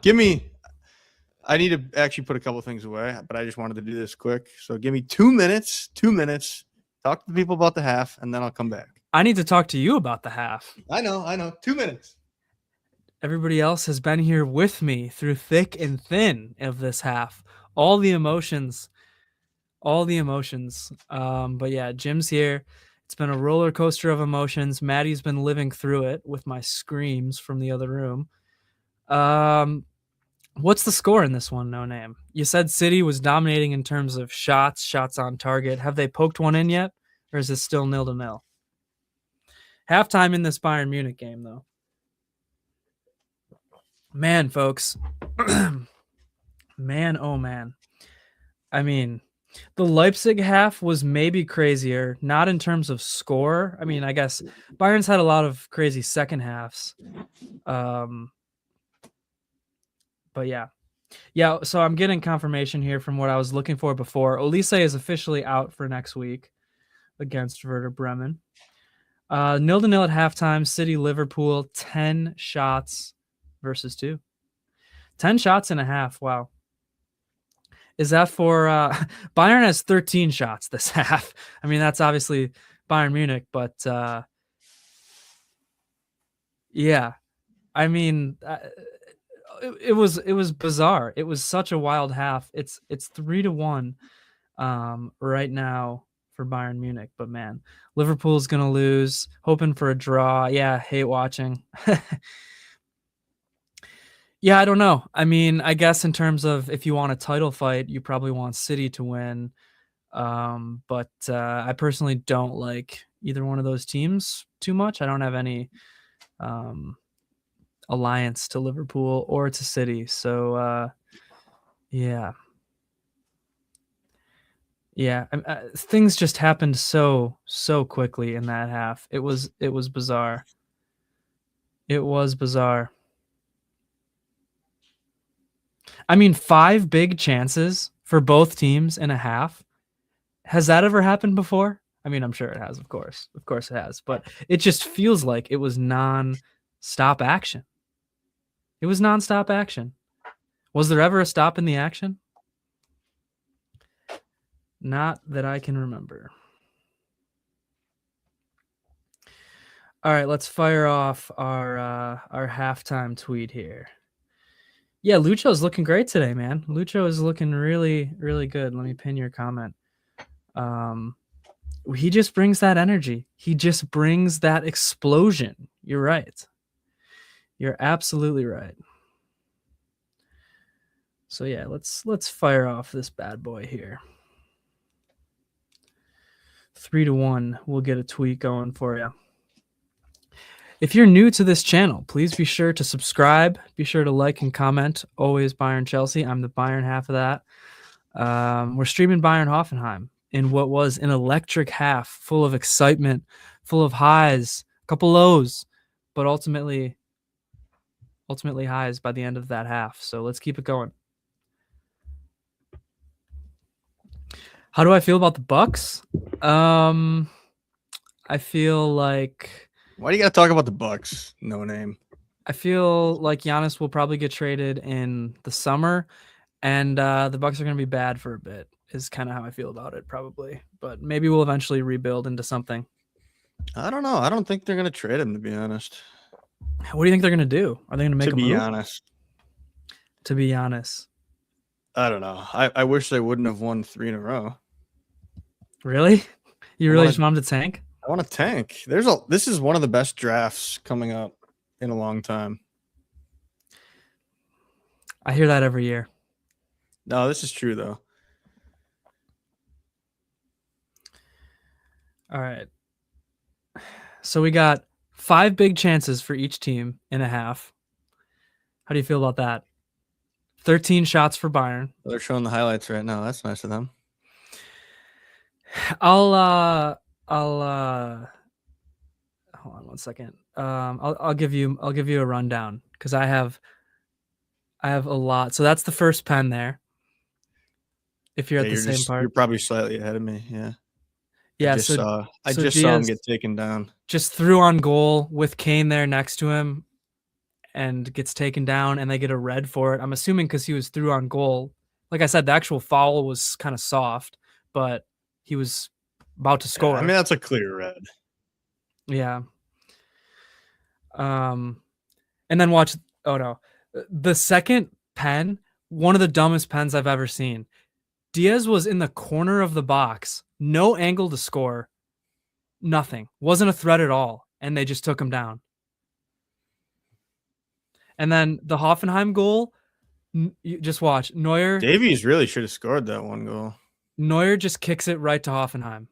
I need to actually put a couple things away, but I just wanted to do this quick. So give me 2 minutes. 2 minutes. Talk to the people about the half, and then I'll come back. I need to talk to you about the half. I know. 2 minutes. Everybody else has been here with me through thick and thin of this half. All the emotions all the emotions. But yeah, Jim's here. It's been a roller coaster of emotions. Maddie's been living through it with my screams from the other room. What's the score in this one, No Name? You said City was dominating in terms of shots on target. Have they poked one in yet, or is this still 0-0? Halftime in this Bayern Munich game, though. Man, folks. Man, oh man. I mean, the Leipzig half was maybe crazier, not in terms of score. I mean, I guess Bayern's had a lot of crazy second halves. But yeah. Yeah, so I'm getting confirmation here from what I was looking for before. Olise is officially out for next week against Werder Bremen. 0-0 at halftime. City Liverpool 10 shots versus 2. 10 shots and a half. Wow. Is that for Bayern has 13 shots this half. I mean, that's obviously Bayern Munich, but yeah. I mean, it was bizarre. It was such a wild half. It's 3-1 right now for Bayern Munich, but man, Liverpool's gonna lose. Hoping for a draw. Yeah, hate watching. Yeah, I don't know. I mean, I guess in terms of if you want a title fight, you probably want City to win. But I personally don't like either one of those teams too much. I don't have any alliance to Liverpool or to City. So yeah. Yeah, things just happened so quickly in that half. It was bizarre. It was bizarre. I mean, 5 big chances for both teams in a half. Has that ever happened before? I mean, I'm sure it has, of course. Of course it has. But it just feels like it was non-stop action. It was non-stop action. Was there ever a stop in the action? Not that I can remember. All right, let's fire off our halftime tweet here. Yeah, Lucho's looking great today, man. Lucho is looking really, really good. Let me pin your comment. He just brings that energy. He just brings that explosion. You're right. You're absolutely right. So yeah, let's fire off this bad boy here. 3-1. We'll get a tweet going for you. If you're new to this channel, please be sure to subscribe. Be sure to like and comment. Always Bayern Chelsea. I'm the Bayern half of that. We're streaming Bayern Hoffenheim in what was an electric half, full of excitement, full of highs, a couple lows, but ultimately highs by the end of that half. So let's keep it going. How do I feel about the Bucks? I feel like... Why do you got to talk about the Bucks? No Name. I feel like Giannis will probably get traded in the summer, and the Bucks are going to be bad for a bit. Is kind of how I feel about it, probably. But maybe we'll eventually rebuild into something. I don't know. I don't think they're going to trade him, to be honest. What do you think they're going to do? Are they going to make a move? To be honest, I don't know. I wish they wouldn't have won 3 in a row. Really? You really just want them to tank? I want to tank. This is one of the best drafts coming up in a long time. I hear that every year. No, this is true though. All right. So we got 5 big chances for each team in a half. How do you feel about that? 13 shots for Bayern. They're showing the highlights right now. That's nice of them. I'll hold on one second. I'll give you a rundown because I have a lot. So that's the first pen there. If you're at the same part, you're probably slightly ahead of me. Yeah. Yeah. I just saw him get taken down. Just threw on goal with Kane there next to him, and gets taken down, and they get a red for it. I'm assuming because he was through on goal. Like I said, the actual foul was kind of soft, but he was about to score. Yeah, I mean, that's a clear red. Yeah. And then watch. Oh no, the second pen, one of the dumbest pens I've ever seen. Diaz was in the corner of the box, no angle to score, nothing. Wasn't a threat at all, and they just took him down. And then the Hoffenheim goal, you just watch. Davies really should have scored that one goal. Neuer just kicks it right to Hoffenheim.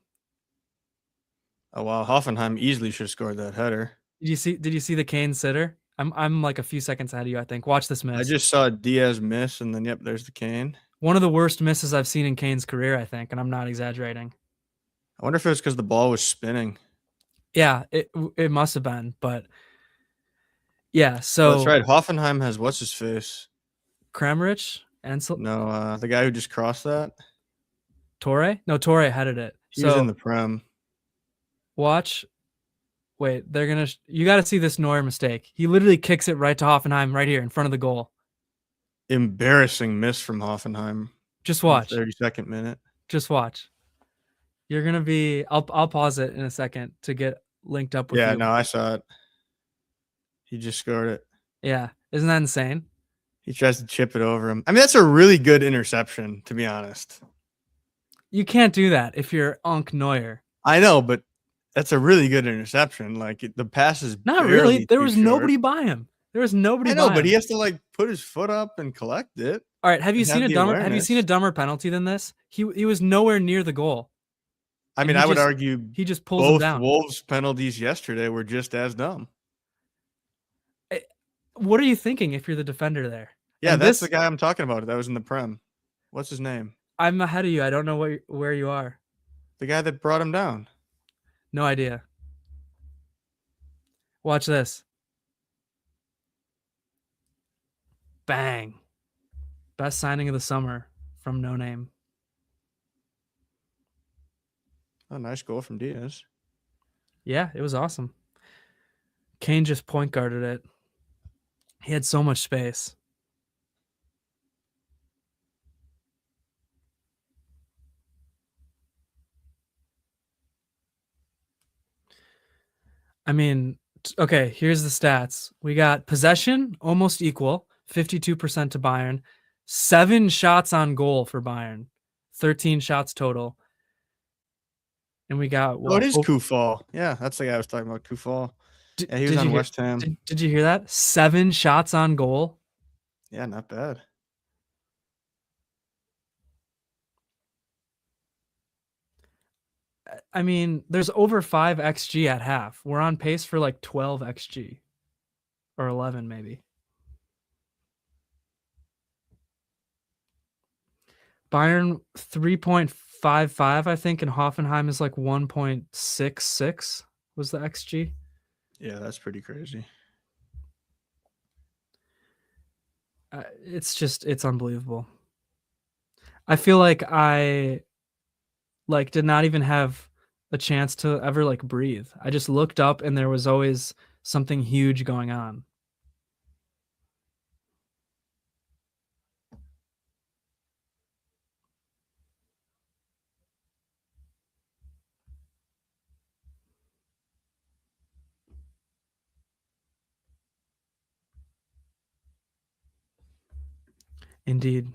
Oh wow, Hoffenheim easily should have scored that header. Did you see the Kane sitter? I'm like a few seconds ahead of you, I think. Watch this miss. I just saw Diaz miss, and then, yep, there's the Kane. One of the worst misses I've seen in Kane's career, I think, and I'm not exaggerating. I wonder if it was because the ball was spinning. Yeah, it must have been, but yeah, so Oh, that's right. Hoffenheim has what's his face? Kramaric and No, the guy who just crossed that. Torre? No, Torre headed it. He was in the Prem. Watch. Wait, you got to see this Neuer mistake. He literally kicks it right to Hoffenheim right here in front of the goal. Embarrassing miss from Hoffenheim. Just watch. 32nd minute. Just watch. You're gonna be. I'll pause it in a second to get linked up with you. Yeah, no, I saw it. He just scored it. Yeah, isn't that insane? He tries to chip it over him. I mean, that's a really good interception, to be honest. You can't do that if you're Unc Neuer. I know, but that's a really good interception. Like the pass is not really. There was nobody by him. There was nobody. I know, by but him. he has to like put his foot up and collect it. All right, have you seen a dumber penalty than this? He was nowhere near the goal. I mean, I would argue he just pulls him down. Both Wolves penalties yesterday were just as dumb. What are you thinking if you're the defender there? Yeah, that's the guy I'm talking about. That was in the Prem. What's his name? I'm ahead of you. I don't know where you are. The guy that brought him down. No idea. Watch this. Bang. Best signing of the summer from No Name. Oh, nice goal from Diaz. Yeah, it was awesome. Kane just point guarded it. He had so much space. I mean, okay, here's the stats. We got possession, almost equal, 52% to Bayern. 7 shots on goal for Bayern. 13 shots total. And we got what? Oh, it is Kufal. Yeah, that's the guy I was talking about, Kufal. Yeah, he was on West Ham. Did you hear that? 7 shots on goal. Yeah, not bad. I mean, there's over 5 XG at half. We're on pace for like 12 XG. Or 11 maybe. Bayern 3.55, I think, and Hoffenheim is like 1.66 was the XG. Yeah, that's pretty crazy. It's unbelievable. I feel like I did not even have a chance to ever like breathe. I just looked up and there was always something huge going on. Indeed.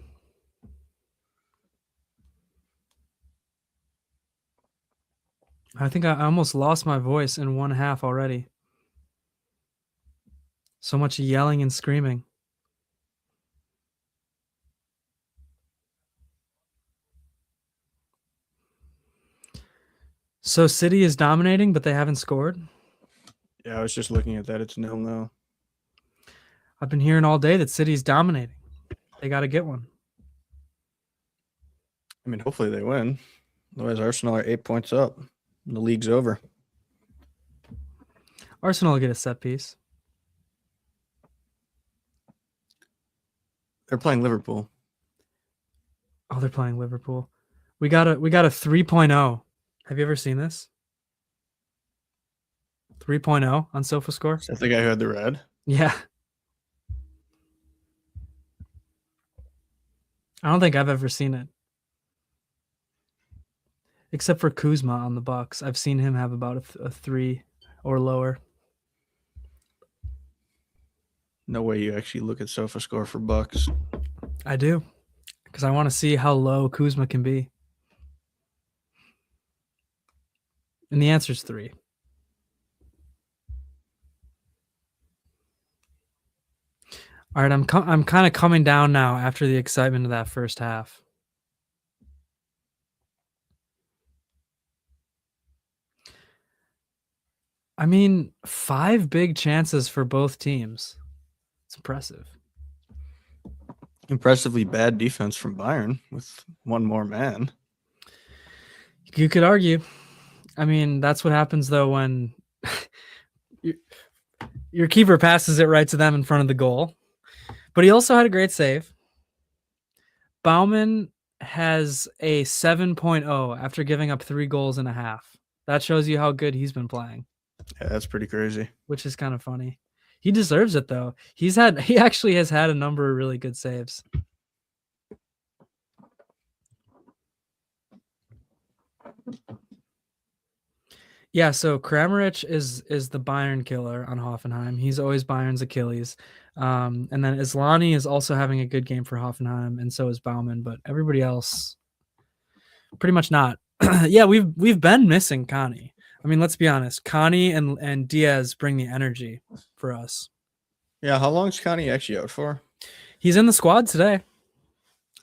I think I almost lost my voice in 1/2 already. So much yelling and screaming. So City is dominating, but they haven't scored? Yeah, I was just looking at that. It's 0-0. I've been hearing all day that City's dominating. They got to get one. I mean, hopefully they win. Otherwise, Arsenal are 8 points up. And the league's over. Arsenal will get a set piece. They're playing Liverpool. Oh, they're playing Liverpool. We got a 3.0. Have you ever seen this? 3.0 on SofaScore. Is that the guy who had the red? Yeah. I don't think I've ever seen it. Except for Kuzma on the Bucks. I've seen him have about a 3 or lower. No way you actually look at SofaScore for Bucks. I do. because I want to see how low Kuzma can be. And the answer is 3. All right, I'm kind of coming down now after the excitement of that first half. I mean, 5 big chances for both teams. It's impressive. Impressively bad defense from Bayern with one more man. You could argue. I mean, that's what happens though when your keeper passes it right to them in front of the goal. But he also had a great save. Baumann has a 7.0 after giving up 3 goals and a half. That shows you how good he's been playing. Yeah, that's pretty crazy. Which is kind of funny. He deserves it though. He actually has had a number of really good saves. Yeah, so Kramaric is the Bayern killer on Hoffenheim. He's always Bayern's Achilles. And then Islani is also having a good game for Hoffenheim, and so is Baumann, but everybody else pretty much not. Yeah, we've been missing Connie. I mean, let's be honest. Connie and Diaz bring the energy for us. Yeah, how long is Connie actually out for? He's in the squad today.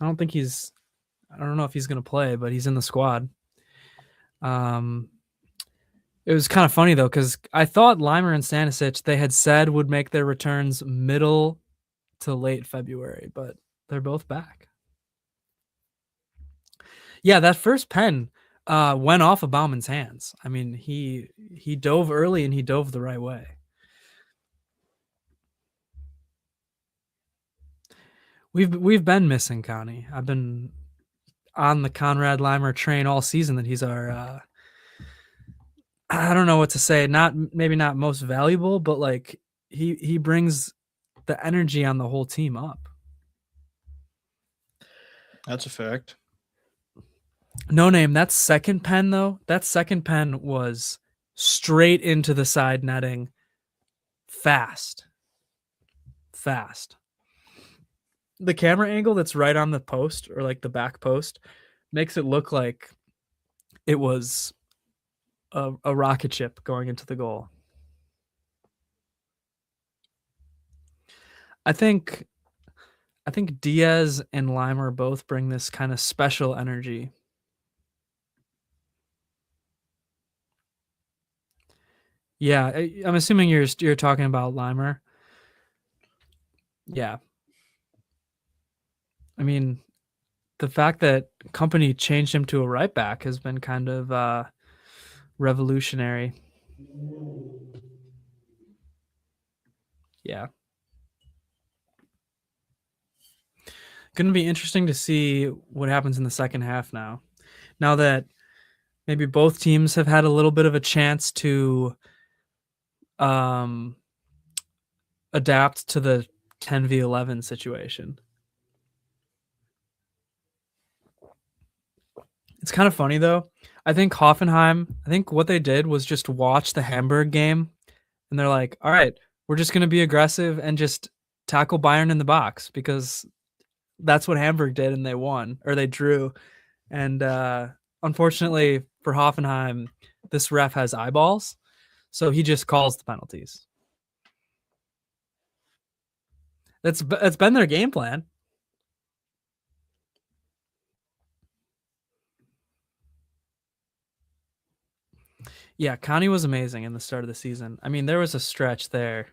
I don't know if he's going to play, but he's in the squad. It was kind of funny though, because I thought Leimer and Stanisic, they had said would make their returns middle to late February, but they're both back. Yeah, that first pen went off of Baumann's hands. I mean, he dove early and he dove the right way. We've been missing Connie. I've been on the Conrad Leimer train all season that he's our I don't know what to say. Maybe not most valuable, but like he brings the energy on the whole team up. That's a fact. No name. That second pen though. That second pen was straight into the side netting. Fast. The camera angle that's right on the post or like the back post makes it look like it was a rocket ship going into the goal. I think Diaz and Leimer both bring this kind of special energy. Yeah, I'm assuming you're talking about Leimer. Yeah. I mean, the fact that Company changed him to a right back has been kind of revolutionary. Yeah. Going to be interesting to see what happens in the second half now. Now that maybe both teams have had a little bit of a chance to adapt to the 10v11 situation. It's kind of funny though. I think what they did was just watch the Hamburg game and they're like, all right, we're just going to be aggressive and just tackle Bayern in the box because that's what Hamburg did and they won or they drew. And unfortunately for Hoffenheim, this ref has eyeballs. So he just calls the penalties. That's been their game plan. Yeah, Connie was amazing in the start of the season. I mean, there was a stretch there.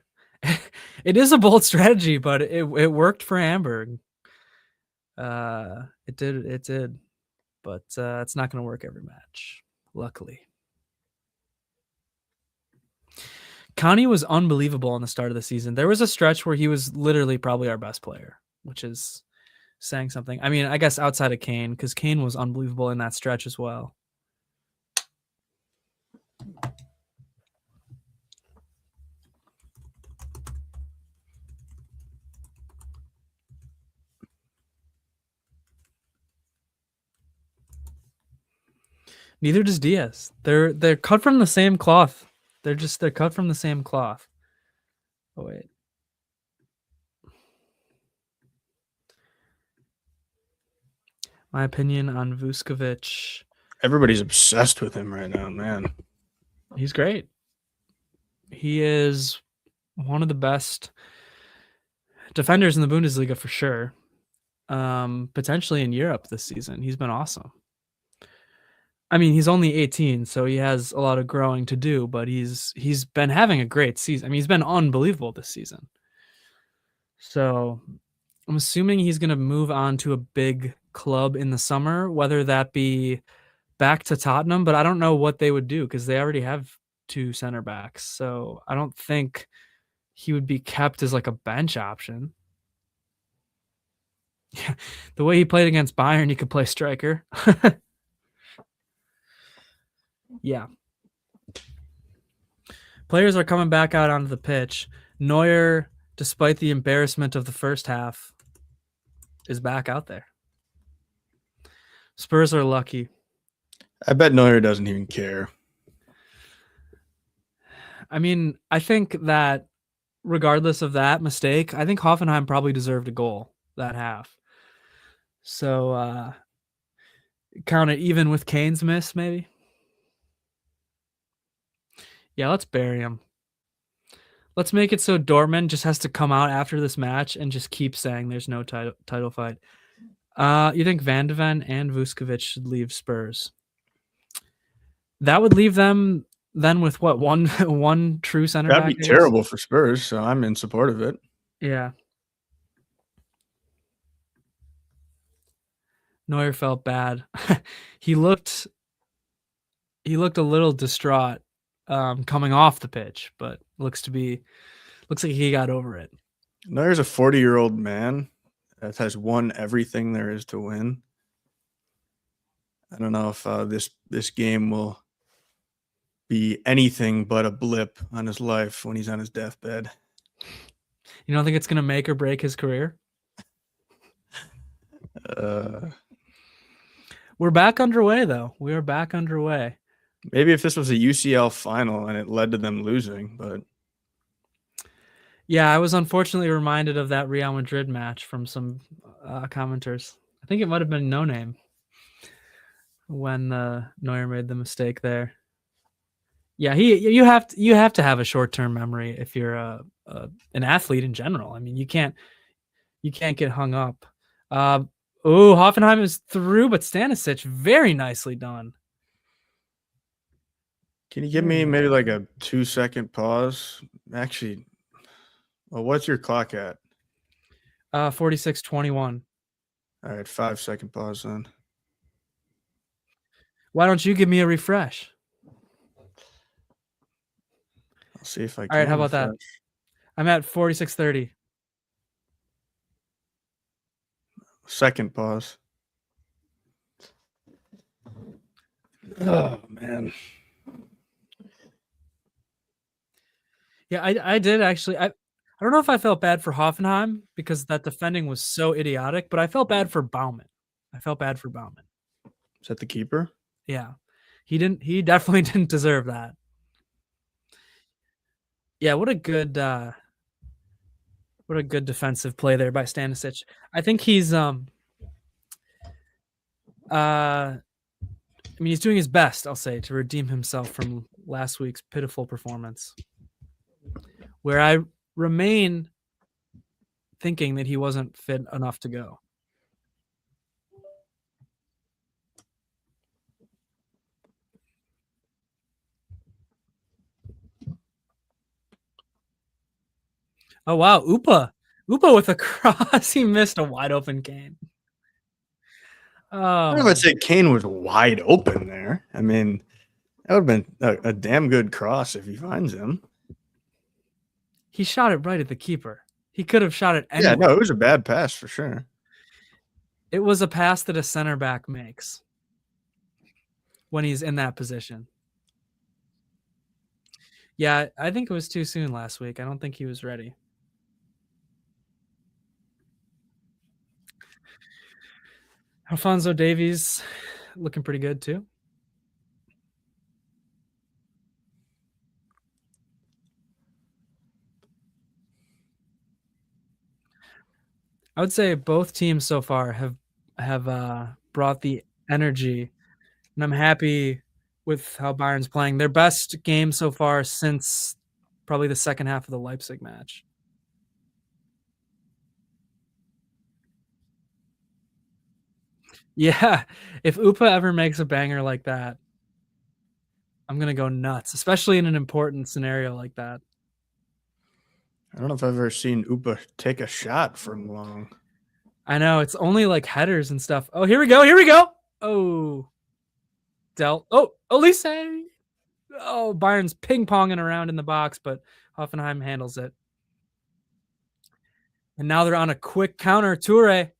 It is a bold strategy, but it worked for Hamburg. It did. But it's not going to work every match, luckily. Connie was unbelievable in the start of the season. There was a stretch where he was literally probably our best player, which is saying something. I mean, I guess outside of Kane, because Kane was unbelievable in that stretch as well. Neither does Diaz. They're cut from the same cloth. They're cut from the same cloth. Oh wait. My opinion on Vuskovic. Everybody's obsessed with him right now, man. He's great. He is one of the best defenders in the Bundesliga for sure. Potentially in Europe this season. He's been awesome. I mean, he's only 18, so he has a lot of growing to do, but he's been having a great season. I mean, he's been unbelievable this season. So I'm assuming he's going to move on to a big club in the summer, whether that be back to Tottenham, but I don't know what they would do because they already have 2 center backs. So I don't think he would be kept as like a bench option. Yeah, the way he played against Bayern, he could play striker. Yeah. Players are coming back out onto the pitch. Neuer, despite the embarrassment of the first half, is back out there. Spurs are lucky. I bet Neuer doesn't even care. I mean, I think that regardless of that mistake, I think Hoffenheim probably deserved a goal that half. So count it even with Kane's miss, maybe. Yeah, let's bury him. Let's make it so Dortmund just has to come out after this match and just keep saying there's no title fight. You think Van de Ven and Vuskovic should leave Spurs? That would leave them then with what, one true center back? That'd be terrible for Spurs, so I'm in support of it. Yeah. Neuer felt bad. He looked a little distraught coming off the pitch, but looks like he got over it. Neuer's a 40-year-old man that has won everything there is to win. I don't know if this game will be anything but a blip on his life when he's on his deathbed. You don't think it's going to make or break his career? We're back underway, though. We are back underway. Maybe if this was a UCL final and it led to them losing, but yeah, I was unfortunately reminded of that Real Madrid match from some commenters. I think it might have been No Name when Neuer made the mistake there. Yeah, you have to have a short-term memory if you're an athlete in general. I mean, you can't get hung up. Hoffenheim is through, but Stanisic, very nicely done. Can you give me maybe like a 2-second pause? Actually, well, what's your clock at? 46:21. All right, 5-second pause then. Why don't you give me a refresh? I'll see if I can. All right, how about that? I'm at 46:30. Second pause. Oh, man. Yeah, I did actually. I don't know if I felt bad for Hoffenheim because that defending was so idiotic, but I felt bad for Baumann. Is that the keeper? Yeah. He definitely didn't deserve that. Yeah, what a good defensive play there by Stanisic. I think he's I mean, he's doing his best, I'll say, to redeem himself from last week's pitiful performance, where I remain thinking that he wasn't fit enough to go. Oh, wow. Upa with a cross. He missed a wide open Kane. I don't know if I'd say Kane was wide open there. I mean, that would have been a damn good cross if he finds him. He shot it right at the keeper. He could have shot it anywhere. Yeah, no, it was a bad pass for sure. It was a pass that a center back makes when he's in that position. Yeah, I think it was too soon last week. I don't think he was ready. Alphonso Davies looking pretty good too. I would say both teams so far have brought the energy, and I'm happy with how Bayern's playing. Their best game so far since probably the second half of the Leipzig match. Yeah, if Upa ever makes a banger like that, I'm gonna go nuts, especially in an important scenario like that. I don't know if I've ever seen Upa take a shot from long. I know, it's only like headers and stuff. Oh, here we go, here we go! Oh. Oh, Elise! Oh, Bayern's ping-ponging around in the box, but Hoffenheim handles it. And now they're on a quick counter. Toure.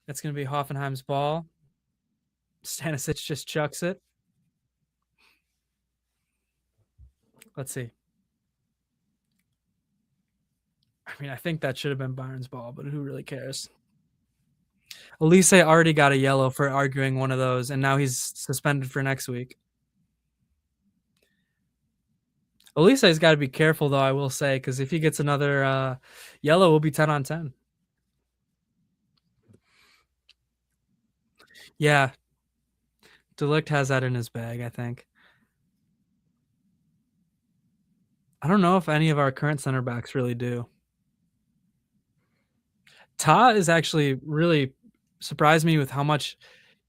That's going to be Hoffenheim's ball. Stanisic just chucks it. Let's see. I mean, I think that should have been Bayern's ball, but who really cares? Elise already got a yellow for arguing one of those, and now he's suspended for next week. Elise's got to be careful, though, I will say, because if he gets another yellow, we'll be 10 on 10. Yeah. De Ligt has that in his bag, I think. I don't know if any of our current center backs really do. Ta is actually really surprised me with how much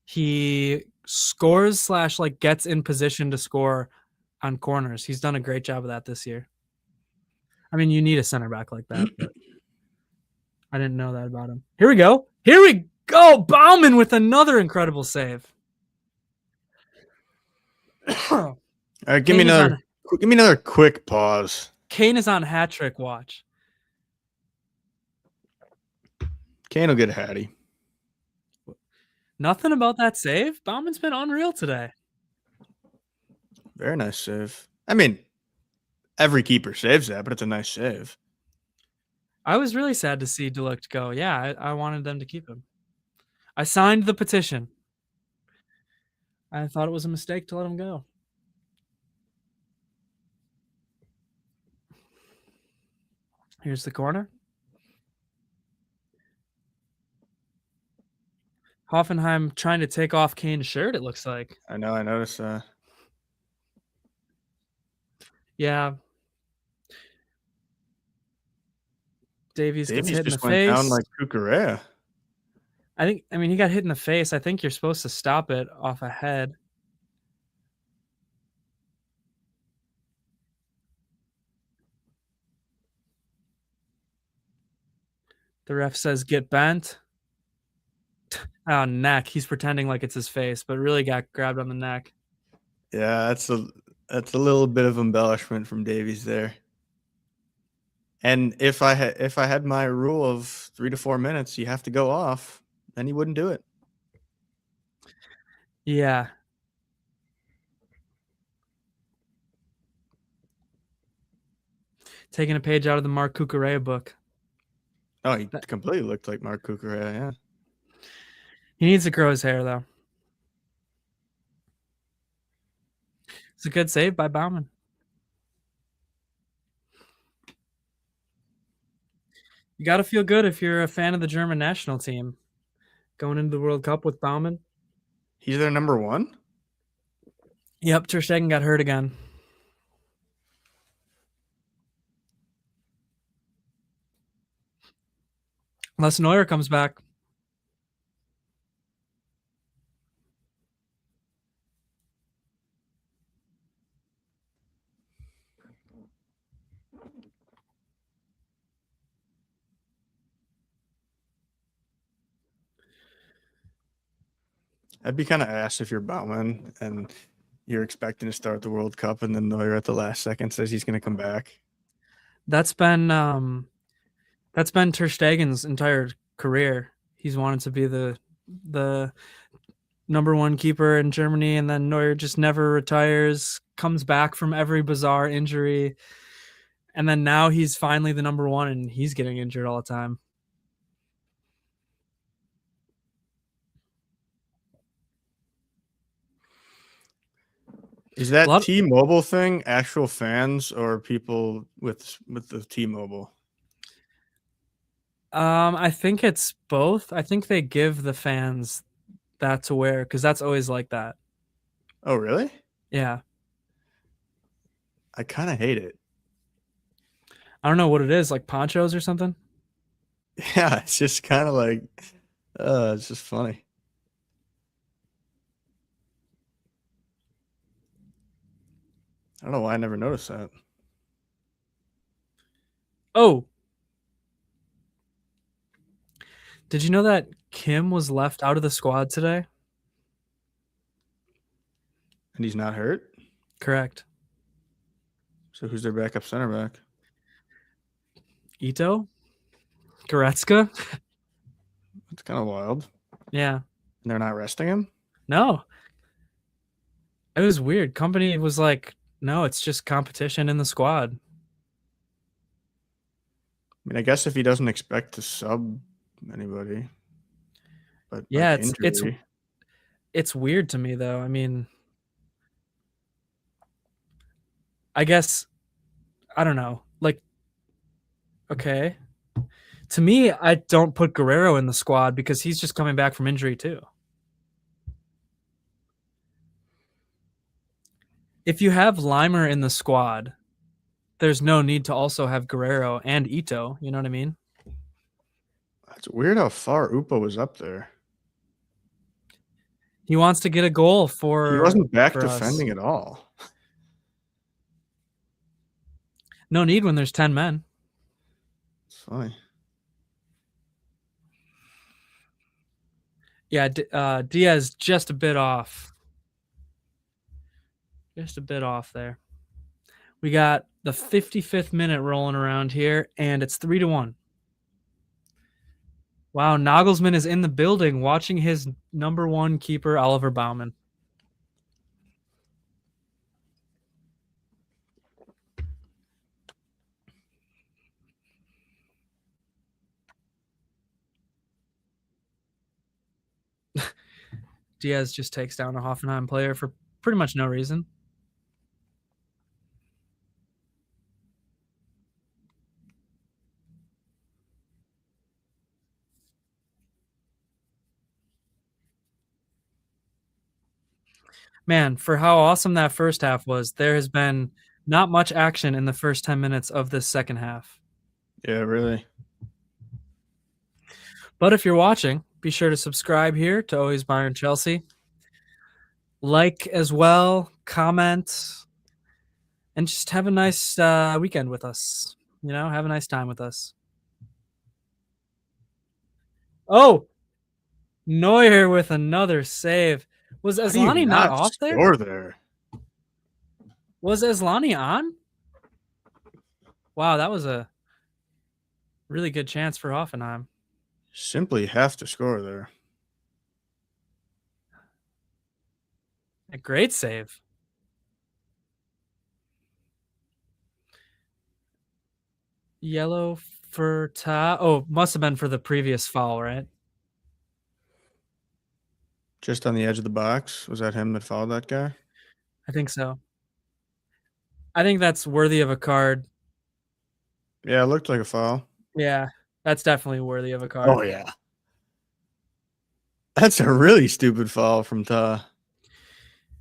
he scores / like gets in position to score on corners. He's done a great job of that this year. I mean, you need a center back like that, but I didn't know that about him. Here we go. Here we go. Baumann with another incredible save. All right, give me another quick pause. Kane is on hat trick watch. Kane will get a hattie. Nothing about that save. Baumann's been unreal today. Very nice save. I mean, every keeper saves that, but it's a nice save. I was really sad to see De Ligt go. Yeah, I wanted them to keep him. I signed the petition. I thought it was a mistake to let him go. Here's the corner. Hoffenheim trying to take off Kane's shirt, it looks like. I know, I noticed that. Yeah. Davies gets hit in the just went face. down like Cucurella. I mean, he got hit in the face. I think you're supposed to stop it off a head. The ref says get bent. Oh, neck. He's pretending like it's his face, but really got grabbed on the neck. Yeah, that's a little bit of embellishment from Davies there. And if I had my rule of 3 to 4 minutes, you have to go off, then he wouldn't do it. Yeah. Taking a page out of the Mark Cucurella book. Oh, he completely looked like Mark Cucurella, yeah. He needs to grow his hair, though. It's a good save by Baumann. You got to feel good if you're a fan of the German national team. Going into the World Cup with Baumann. He's their number one? Yep, Ter Stegen got hurt again. Unless Neuer comes back. I'd be kind of ass if you're Baumann and you're expecting to start the World Cup and then Neuer at the last second says he's going to come back. That's been Ter Stegen's entire career. He's wanted to be the number one keeper in Germany, and then Neuer just never retires, comes back from every bizarre injury, and then now he's finally the number one, and he's getting injured all the time. Is A that lot T-Mobile thing actual fans or people with the T-Mobile? I think it's both. I think they give the fans that to wear because that's always like that. Oh, really? Yeah. I kind of hate it. I don't know what it is, like ponchos or something. Yeah, it's just kind of like, it's just funny. I don't know why I never noticed that. Oh, did you know that Kim was left out of the squad today? And he's not hurt? Correct. So who's their backup center back? Ito? Goretzka? That's kind of wild. Yeah. And they're not resting him? No. It was weird. Company was like, no, it's just competition in the squad. I mean, I guess if he doesn't expect to sub anybody, but Yeah, like it's injury. it's weird to me though. I mean, I guess I don't know. Like, okay. To me, I don't put Guerrero in the squad because he's just coming back from injury too. If you have Limer in the squad, there's no need to also have Guerrero and Ito. You know what I mean? It's weird how far Upa was up there. He wants to get a goal He wasn't back for us. defending at all. No need when there's 10 men. It's funny. Yeah, Diaz just a bit off. Just a bit off there. We got the 55th minute rolling around here, and it's 3-1. Wow, Nagelsmann is in the building watching his number one keeper, Oliver Baumann. Diaz just takes down a Hoffenheim player for pretty much no reason. Man, for how awesome that first half was, there has been not much action in the first 10 minutes of this second half. Yeah, really. But if you're watching, be sure to subscribe here to Always Bayern Chelsea. Like as well, comment, and just have a nice weekend with us. You know, have a nice time with us. Oh, Neuer with another save. Was How do you Asllani not not off there? score there? Was Asllani on? Wow, that was a really good chance for Hoffenheim. Simply have to score there. A great save. Yellow for Ta. Oh, must have been for the previous foul, right? Just on the edge of the box. Was that him that fouled that guy? I think so. I think that's worthy of a card. Yeah, it looked like a foul. Yeah, that's definitely worthy of a card. Oh, yeah. That's a really stupid foul from Ta.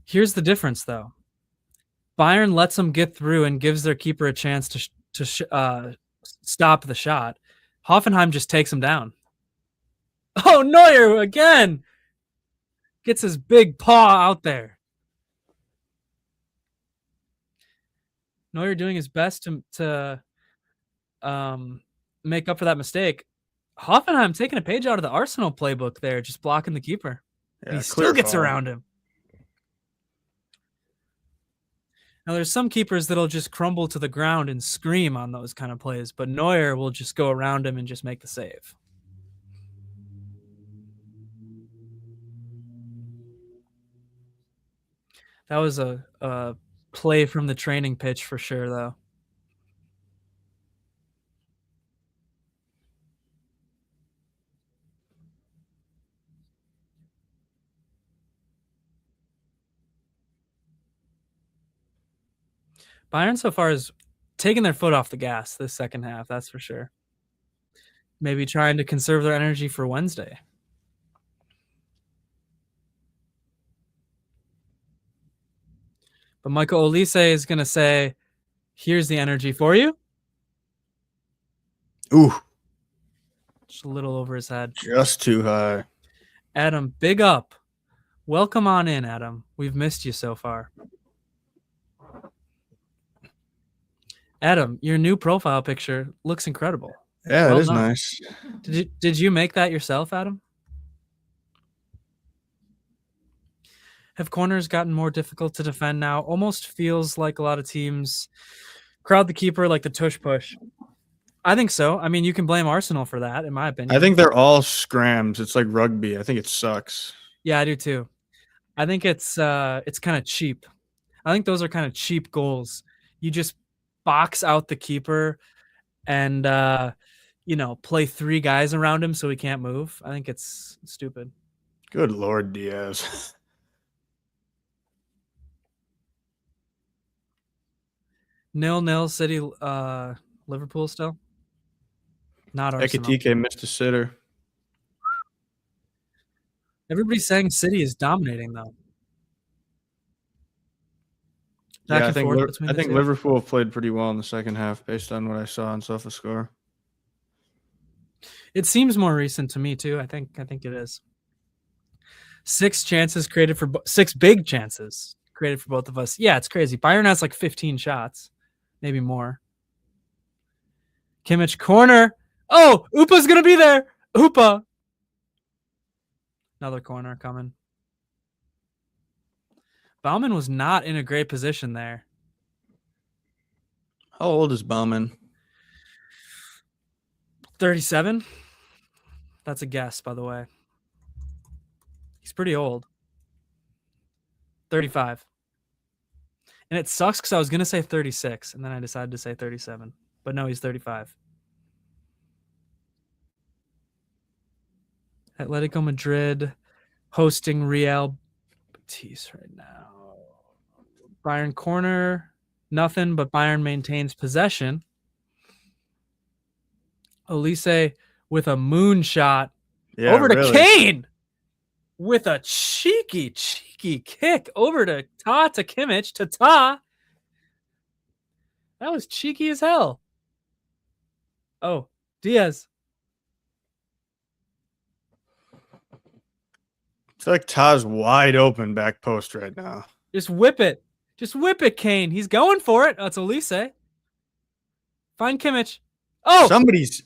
Here's the difference, though. Bayern lets them get through and gives their keeper a chance to stop the shot. Hoffenheim just takes him down. Oh, Neuer again! Gets his big paw out there. Neuer doing his best to make up for that mistake. Hoffenheim taking a page out of the Arsenal playbook there, just blocking the keeper. Yeah, And he still gets foul. around him. Now, there's some keepers that'll just crumble to the ground and scream on those kind of plays, but Neuer will just go around him and just make the save. That was a play from the training pitch for sure, though. Bayern so far is taking their foot off the gas this second half, that's for sure. Maybe trying to conserve their energy for Wednesday. But Michael Olise is going to say, here's the energy for you. Ooh. Just a little over his head. Just too high. Adam, big up. Welcome on in, Adam. We've missed you so far. Adam, your new profile picture looks incredible. Yeah, well, it is done. Nice. Did you make that yourself, Adam? Have corners gotten more difficult to defend now? Almost feels like a lot of teams crowd the keeper like the tush push. I think so. I mean, you can blame Arsenal for that, in my opinion. I think they're all scrams. It's like rugby. I think it sucks. Yeah, I do too. I think it's kind of cheap. I think those are kind of cheap goals. You just box out the keeper and play 3 guys around him so he can't move. I think it's stupid. Good Lord, Diaz. 0-0 City, Liverpool still. Not Arsenal. Ekitike missed a sitter. Everybody's saying City is dominating though. Yeah, I think Liverpool played pretty well in the second half based on what I saw on SofaScore. It seems more recent to me too. I think it is. 6 chances created for 6 big chances created for both of us. Yeah, it's crazy. Bayern has like 15 shots, maybe more. Kimmich corner. Oh, Upa's gonna be there. Upa. Another corner coming. Baumann was not in a great position there. How old is Baumann? 37. That's a guess, by the way. He's pretty old. 35. And it sucks because I was going to say 36, and then I decided to say 37. But no, he's 35. Atletico Madrid hosting Real Betis right now. Bayern corner. Nothing, but Bayern maintains possession. Olise with a moonshot over to Kane with a cheeky kick over to Kimmich to Ta. That was cheeky as hell. Oh, Diaz. I feel like Ta's wide open back post right now. Just whip it. Just whip it, Kane. He's going for it. That's Olise. Find Kimmich. Oh!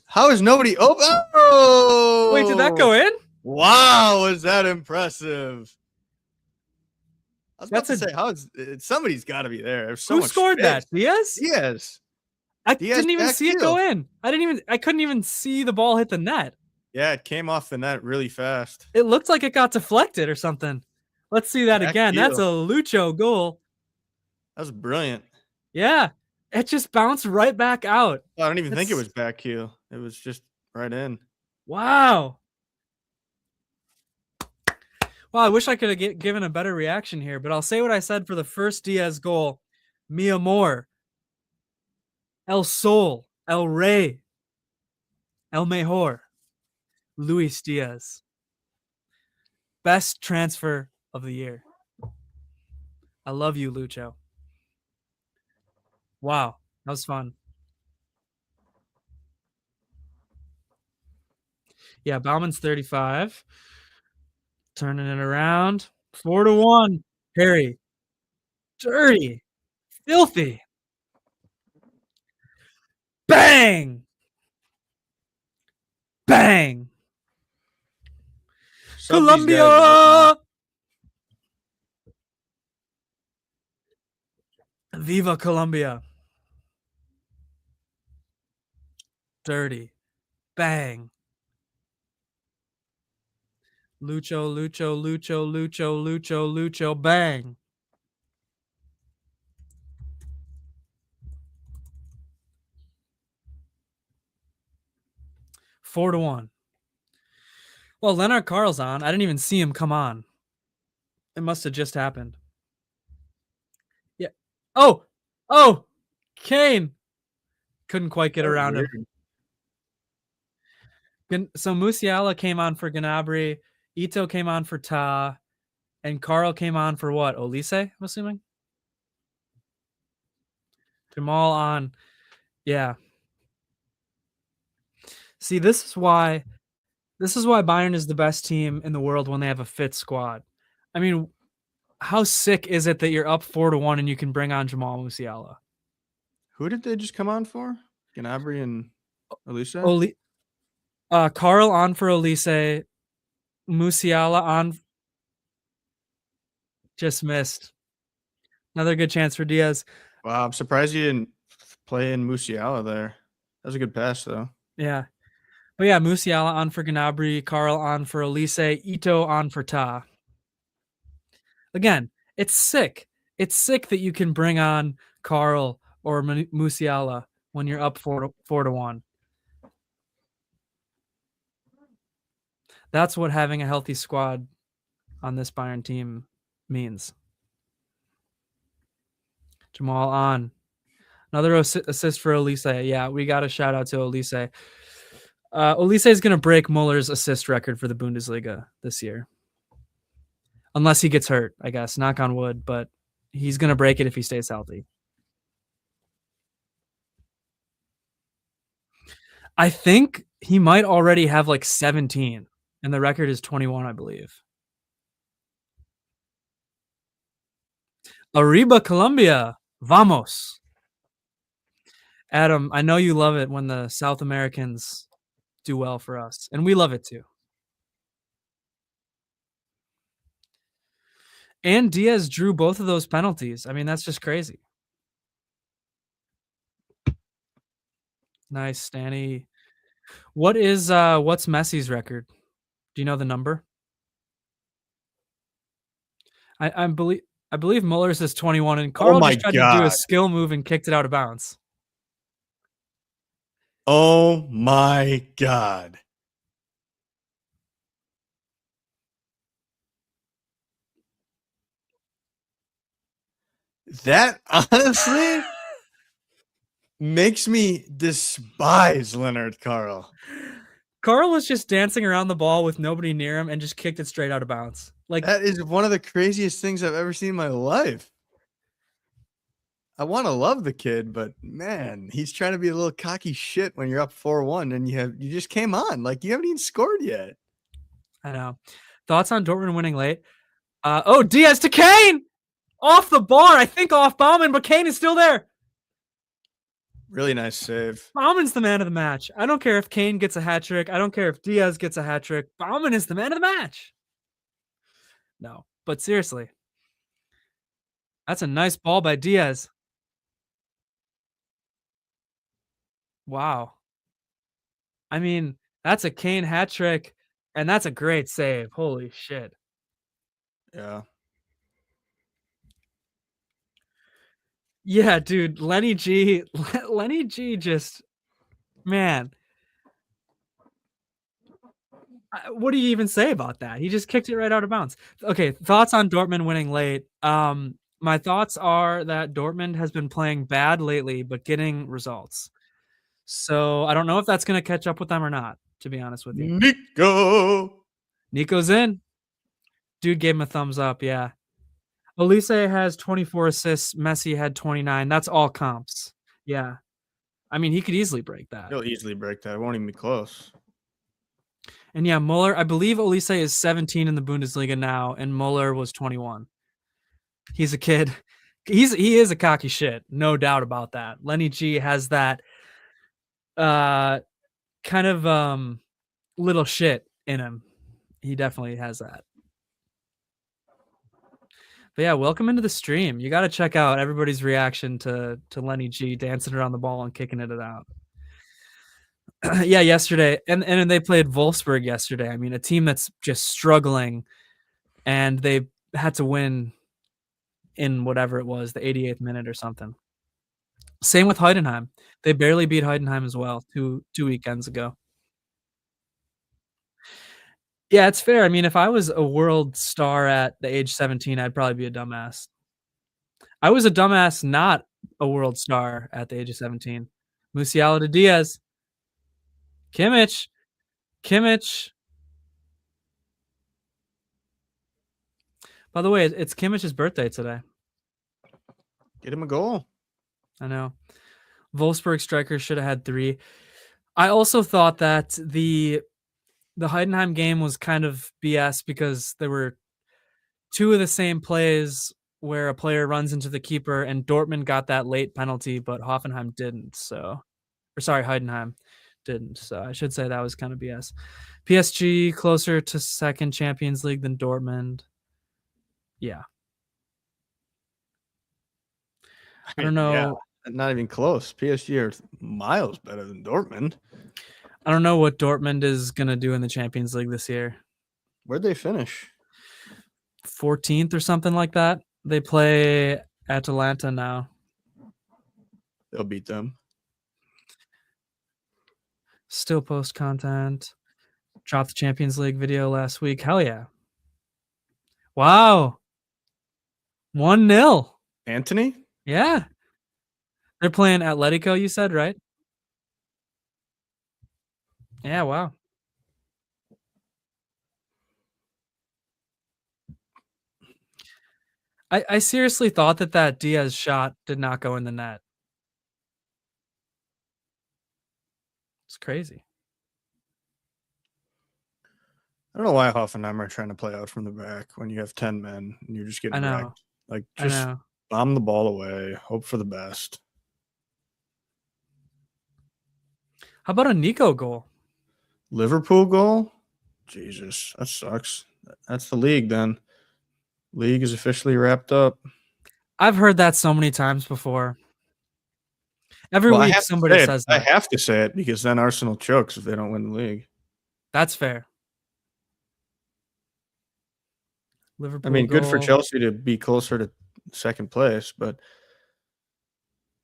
How is nobody open? Oh! Wait, did that go in? Wow, was that impressive? I was about to say, somebody's got to be there. Who scored that? Diaz? Diaz. I didn't even see it go in. I couldn't even see the ball hit the net. Yeah, it came off the net really fast. It looked like it got deflected or something. Let's see that again. That's a Lucho goal. That was brilliant. Yeah. It just bounced right back out. I don't even think it was back heel. It was just right in. Wow. Well, I wish I could have given a better reaction here, but I'll say what I said for the first Diaz goal. Mi amor. El Sol. El Rey. El Mejor. Luis Diaz. Best transfer of the year. I love you, Lucho. Wow, that was fun. Yeah, Baumann's 35. Turning it around. 4-1. Harry. Dirty. Filthy. Bang! Bang! Colombia! Viva Colombia. Dirty. Bang. Lucho, Lucho, Lucho, Lucho, Lucho, Lucho, bang. Four to 1. Well, Leonard Carl's on. I didn't even see him come on. It must have just happened. Yeah. Oh! Kane couldn't quite get That was around him. weird. So Musiala came on for Gnabry, Ito came on for Ta, and Carl came on for what? Olise, I'm assuming? Jamal on. Yeah. See, this is why Bayern is the best team in the world when they have a fit squad. I mean, how sick is it that you're up 4-1 and you can bring on Jamal Musiala? Who did they just come on for? Gnabry and Elisa? Carl on for Olise, Musiala on. Just missed. Another good chance for Diaz. Wow, I'm surprised you didn't play in Musiala there. That was a good pass, though. Yeah. But yeah, Musiala on for Gnabry, Carl on for Olise, Ito on for Ta. Again, it's sick. It's sick that you can bring on Carl or Musiala when you're up 4-1. That's what having a healthy squad on this Bayern team means. Jamal on. Another assist for Olise. Yeah, we got a shout out to Olise. Olise is going to break Muller's assist record for the Bundesliga this year. Unless he gets hurt, I guess. Knock on wood, but he's going to break it if he stays healthy. I think he might already have like 17, and the record is 21, I believe. Arriba, Colombia. Vamos. Adam, I know you love it when the South Americans do well for us, and we love it too. And Diaz drew both of those penalties. I mean, that's just crazy. Nice, Stanny. What's Messi's record? Do you know the number? I believe Muller's is 21, and Carl just tried to do a skill move and kicked it out of bounds. Oh my God. That honestly makes me despise Leonard Carl. Carl was just dancing around the ball with nobody near him and just kicked it straight out of bounds. Like, that is one of the craziest things I've ever seen in my life. I want to love the kid, but man, he's trying to be a little cocky shit when you're up 4-1 and you just came on. Like, you haven't even scored yet. I know. Thoughts on Dortmund winning late? Diaz to Kane! Off the bar, I think off Baumann, but Kane is still there. Really nice save. Baumann's the man of the match. I don't care if Kane gets a hat trick. I don't care if Diaz gets a hat trick. Baumann is the man of the match. No, but seriously. That's a nice ball by Diaz. Wow. I mean, that's a Kane hat trick, and that's a great save. Holy shit. Yeah. Yeah, dude, Lenny G just, man. What do you even say about that? He just kicked it right out of bounds. Okay, thoughts on Dortmund winning late. My thoughts are that Dortmund has been playing bad lately, but getting results. So I don't know if that's going to catch up with them or not, to be honest with you. Nico's in. Dude gave him a thumbs up, yeah. Olise has 24 assists. Messi had 29. That's all comps. Yeah. I mean, he could easily break that. He'll easily break that. It won't even be close. And yeah, Muller, I believe Olise is 17 in the Bundesliga now, and Muller was 21. He's a kid. He is a cocky shit, no doubt about that. Lenny G has that kind of little shit in him. He definitely has that. But yeah, welcome into the stream. You got to check out everybody's reaction to Lenny G dancing around the ball and kicking it out. Yeah, yesterday, and they played Wolfsburg yesterday. I mean, a team that's just struggling, and they had to win in whatever it was, the 88th minute or something. Same with Heidenheim. They barely beat Heidenheim as well two weekends ago. Yeah, it's fair. I mean, if I was a world star at the age 17, I'd probably be a dumbass. I was a dumbass not a world star at the age of 17. Musiala to Diaz. Kimmich. Kimmich. By the way, it's Kimmich's birthday today. Get him a goal. I know. Wolfsburg striker should have had 3. I also thought that the Heidenheim game was kind of BS because there were 2 of the same plays where a player runs into the keeper, and Dortmund got that late penalty, but Hoffenheim didn't. Heidenheim didn't. So I should say that was kind of BS. PSG closer to second Champions League than Dortmund. Yeah. I don't know. Yeah, not even close. PSG are miles better than Dortmund. I don't know what Dortmund is going to do in the Champions League this year. Where'd they finish? 14th or something like that. They play Atalanta now. They'll beat them. Still post content. Dropped the Champions League video last week. Hell yeah. Wow. 1-0. Anthony? Yeah. They're playing Atletico, you said, right? Yeah, wow. I seriously thought that Diaz shot did not go in the net. It's crazy. I don't know why Hoffenheim are trying to play out from the back when you have 10 men and you're just getting wrecked. Like, just bomb the ball away. Hope for the best. How about a Nico goal? Liverpool goal? Jesus, that sucks. That's the league then. League is officially wrapped up. I've heard that so many times before. Every week somebody says that. I have to say it because then Arsenal chokes if they don't win the league. That's fair. Liverpool. I mean, good for Chelsea to be closer to second place, but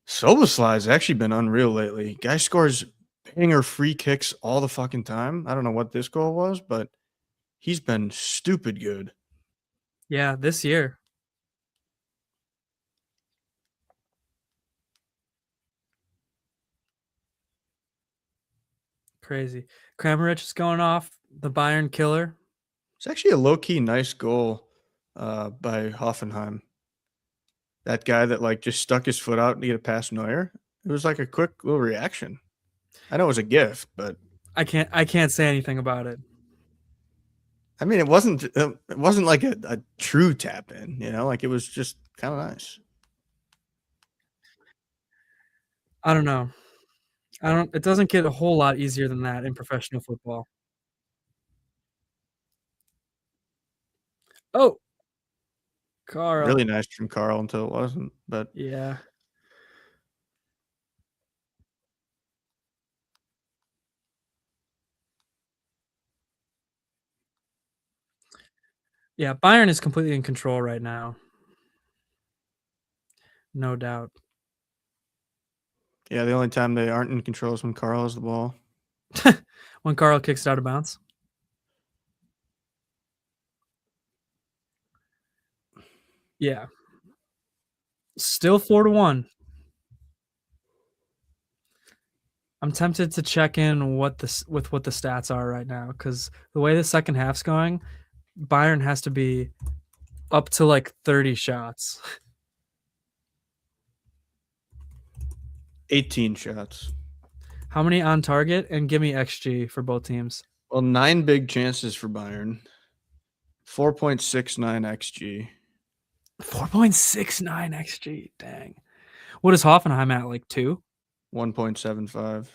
Szoboszlai has actually been unreal lately. Guy scores banger free kicks all the fucking time. I don't know what this goal was, but he's been stupid good. Yeah, this year. Crazy. Kramaric is going off. The Bayern killer. It's actually a low-key nice goal by Hoffenheim. That guy that like just stuck his foot out to get it past Neuer. It was like a quick little reaction. I know it was a gift, but I can't say anything about it. I mean, it wasn't like a true tap in, you know, like it was just kind of nice. I don't know. It doesn't get a whole lot easier than that in professional football. Oh, Carl. Really nice from Carl until it wasn't, but yeah. Yeah, Bayern is completely in control right now. No doubt. Yeah, the only time they aren't in control is when Carl has the ball. When Carl kicks it out of bounds. Yeah. Still 4-1. I'm tempted to check in with what the stats are right now, because the way the second half's going, Bayern has to be up to like 30 shots. 18 shots. How many on target? And give me XG for both teams. Well, 9 big chances for Bayern. 4.69 XG. 4.69 XG. Dang. What is Hoffenheim at? Like 2? 1.75.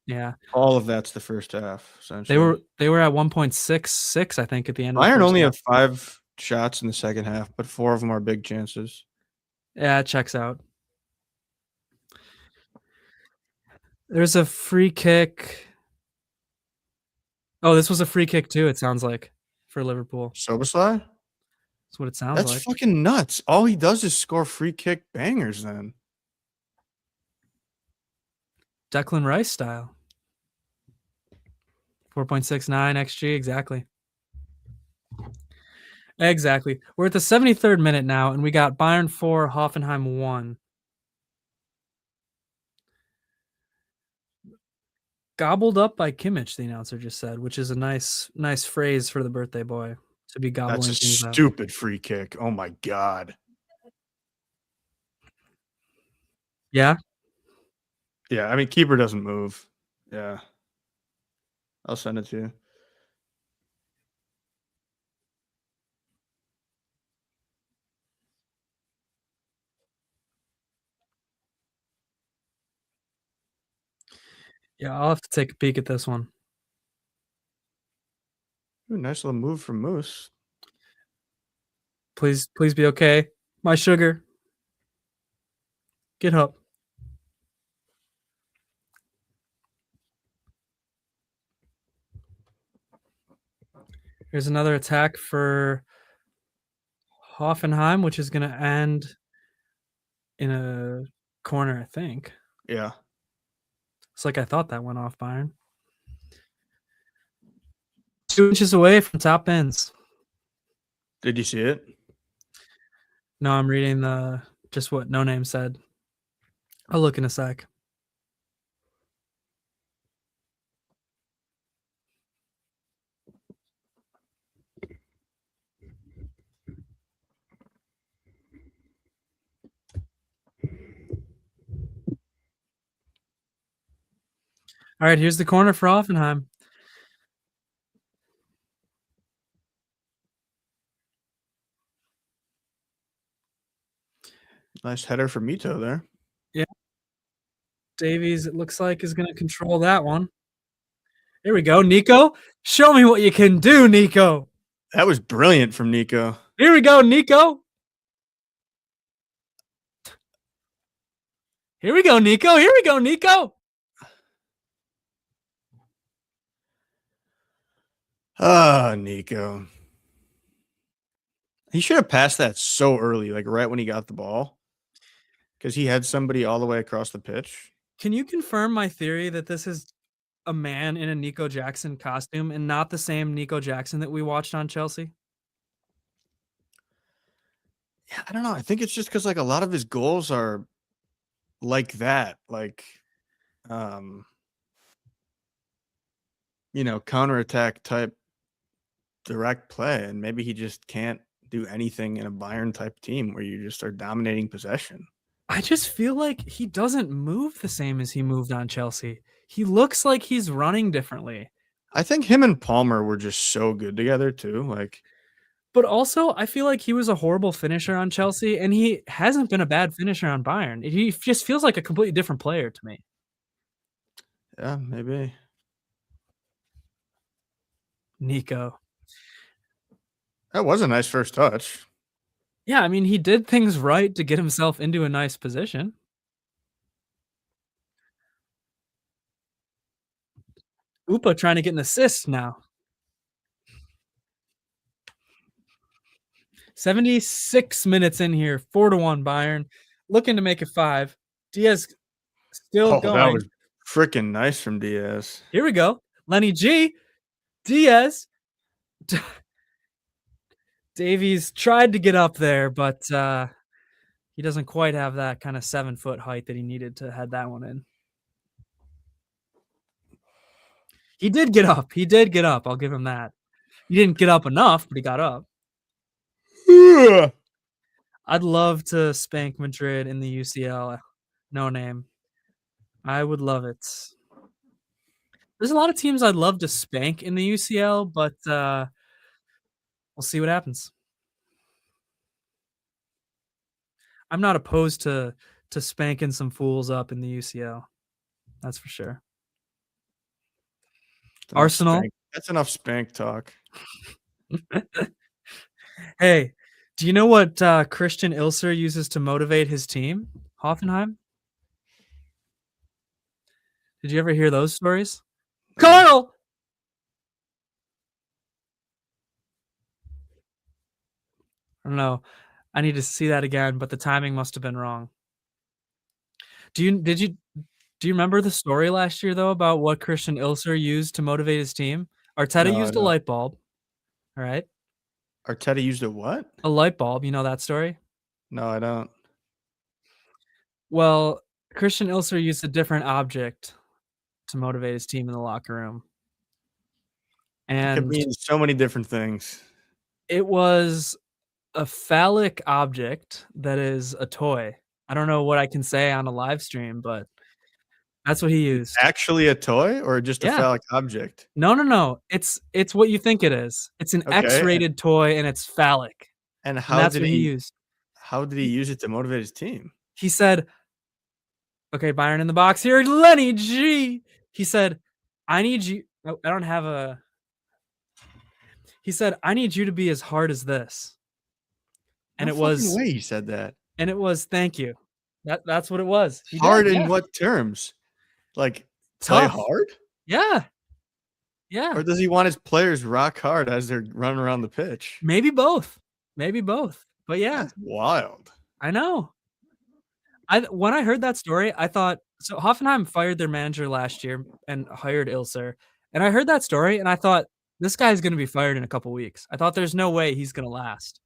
Yeah. All of that's the first half, essentially. They were at 1.66, I think, at the end of the Bayern first only half. have 5 shots in the second half, but 4 of them are big chances. Yeah, it checks out. There's a free kick. Oh, this was a free kick too, it sounds like, for Liverpool. Szoboszlai? That's what it sounds like. That's fucking nuts. All he does is score free kick bangers then. Declan Rice style. 4.69 XG, exactly. Exactly. We're at the 73rd minute now, and we got Bayern 4, Hoffenheim 1. Gobbled up by Kimmich, the announcer just said, which is a nice phrase for the birthday boy to be That's a gobbling things up. stupid free kick. Oh my god. Yeah? Yeah, I mean, keeper doesn't move. Yeah. I'll send it to you. Yeah, I'll have to take a peek at this one. Ooh, nice little move from Moose. Please be okay. My sugar. Get up. Here's another attack for Hoffenheim, which is going to end in a corner, I think. Yeah. It's like I thought that went off Bayern. 2 inches away from top ends. Did you see it? No, I'm reading just what No Name said. I'll look in a sec. All right, here's the corner for Hoffenheim. Nice header for Mito there. Yeah. Davies, it looks like, is going to control that one. Here we go, Nico. Show me what you can do, Nico. That was brilliant from Nico. Here we go, Nico. Here we go, Nico. Here we go, Nico. Ah, Nico. He should have passed that so early, like right when he got the ball, because he had somebody all the way across the pitch. Can you confirm my theory that this is a man in a Nico Jackson costume and not the same Nico Jackson that we watched on Chelsea? Yeah, I don't know. I think it's just because like a lot of his goals are like that, like counterattack type direct play, and maybe he just can't do anything in a Bayern type team where you just are dominating possession. I just feel like he doesn't move the same as he moved on Chelsea. He looks like he's running differently. I think him and Palmer were just so good together too. Like, but also, I feel like he was a horrible finisher on Chelsea, and he hasn't been a bad finisher on Bayern. He just feels like a completely different player to me. Yeah, maybe. Nico. That was a nice first touch. Yeah, I mean, he did things right to get himself into a nice position. Upa trying to get an assist now. 76 minutes in here, 4-1 Bayern, looking to make it 5. Diaz still going. That was freaking nice from Diaz. Here we go. Lenny G. Diaz. Davies tried to get up there, but he doesn't quite have that kind of 7-foot height that he needed to head that one in. He did get up. He did get up. I'll give him that. He didn't get up enough, but he got up. I'd love to spank Madrid in the UCL. No name. I would love it. There's a lot of teams I'd love to spank in the UCL, but we'll see what happens. I'm not opposed to spanking some fools up in the UCL. That's for sure. Arsenal. That's enough spank talk. Hey, do you know what Christian Ilser uses to motivate his team, Hoffenheim? Did you ever hear those stories? Carl! I don't know. I need to see that again, but the timing must have been wrong. Do you remember the story last year, though, about what Christian Ilser used to motivate his team? Arteta used a light bulb. All right. Arteta used a what? A light bulb. You know that story? No, I don't. Well, Christian Ilser used a different object to motivate his team in the locker room. It could And mean so many different things. it was a phallic object that is a toy. I don't know what I can say on a live stream, but that's what he It's used. actually a toy or just a Yeah. phallic object? No. It's what you think it is. It's an Okay, X-rated toy, and it's phallic, and and that's what he used. how did he use it to motivate his team? He said, "Okay, Byron in the box here, Lenny G." He said, "I need you." I don't have a. He said, "I need you to be as hard as this," and No it fucking was, way he said that. "Thank you." That's what it was. He Hard did, in yeah. what terms? Like, play Tough. hard? Yeah, yeah. Or does he want his players rock hard as they're running around the pitch? Maybe both. Maybe both. But yeah, That's wild. I know. When I heard that story, I thought so Hoffenheim fired their manager last year and hired Ilser, and I heard that story and I thought, "This guy's gonna be fired in a couple weeks." I thought there's no way he's gonna last.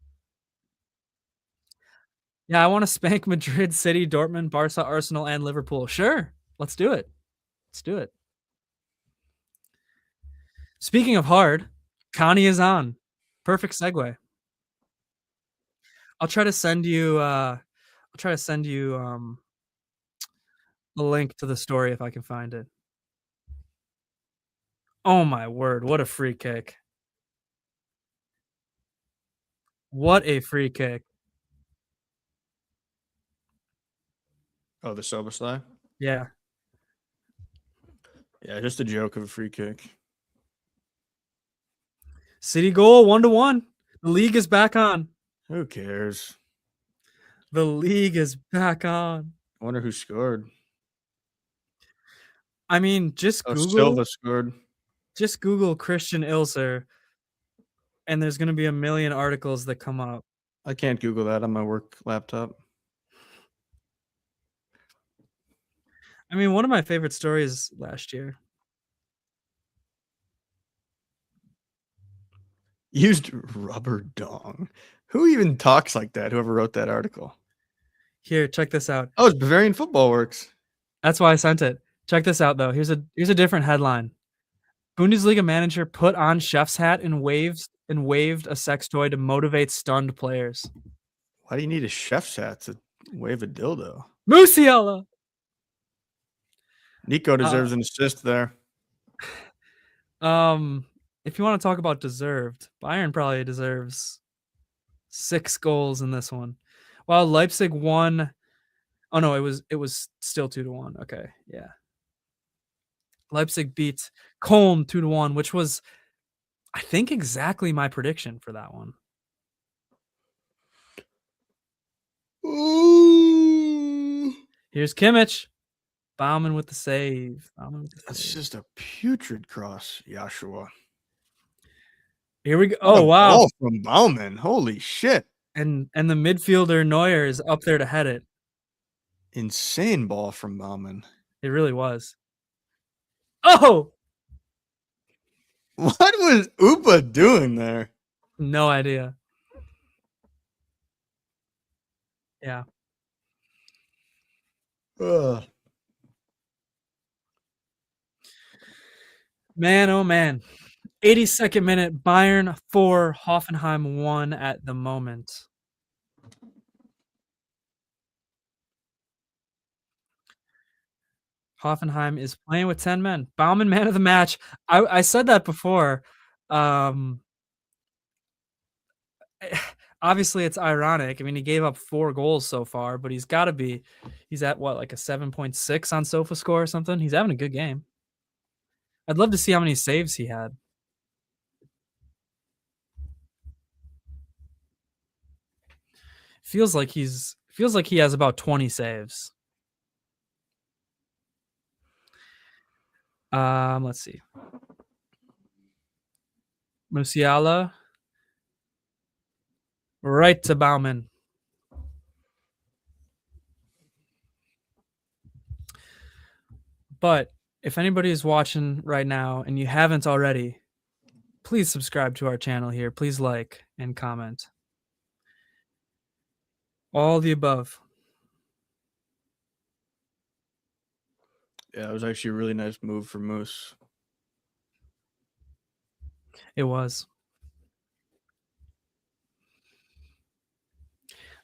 Yeah, I wanna spank Madrid, City, Dortmund, Barca, Arsenal, and Liverpool. Sure, let's do it. Let's do it. Speaking of hard, Connie is on. Perfect segue. I'll try to send you, a link to the story if I can find it. Oh my word, what a free kick. What a free kick. Oh, the Soboslai? Yeah. Yeah, just a joke of a free kick. City goal, 1-1. The league is back on. Who cares? The league is back on. I wonder who scored. I mean, just Oh, Google Silva scored. Christian Ilser, and there's gonna be a million articles that come up. I can't Google that on my work laptop. I mean, one of my favorite stories last year. Used rubber dong. Who even talks like that? Whoever wrote that article. Here, check this out. Oh, it's Bavarian Football Works. That's why I sent it. Check this out though. Here's a different headline. Bundesliga manager put on chef's hat and waved a sex toy to motivate stunned players. Why do you need a chef's hat to wave a dildo? Musiala. Nico deserves an assist there. If you want to talk about deserved, Bayern probably deserves 6 goals in this one. While Leipzig won. Oh no, it was still 2-1. Okay, yeah. Leipzig beat Köln 2-1, which was, I think, exactly my prediction for that one. Ooh. Here's Kimmich. Baumann with the save. That's just a putrid cross, Joshua. Here we go. Oh, wow. Ball from Baumann. Holy shit. And the midfielder Neuer is up there to head it. Insane ball from Baumann. It really was. Oh! What was Upa doing there? No idea. Yeah. Ugh. Man, oh man. 82nd minute, Bayern 4, Hoffenheim 1 at the moment. Hoffenheim is playing with 10 men. Baumann, man of the match. I said that before. Obviously, it's ironic. I mean, he gave up 4 goals so far, but he's at what, like a 7.6 on SofaScore or something? He's having a good game. I'd love to see how many saves he had. Feels like he has about 20 saves. Let's see. Musiala. Right to Baumann. But if anybody is watching right now and you haven't already, please subscribe to our channel here. Please like and comment. All the above. Yeah, it was actually a really nice move for Moose. It was.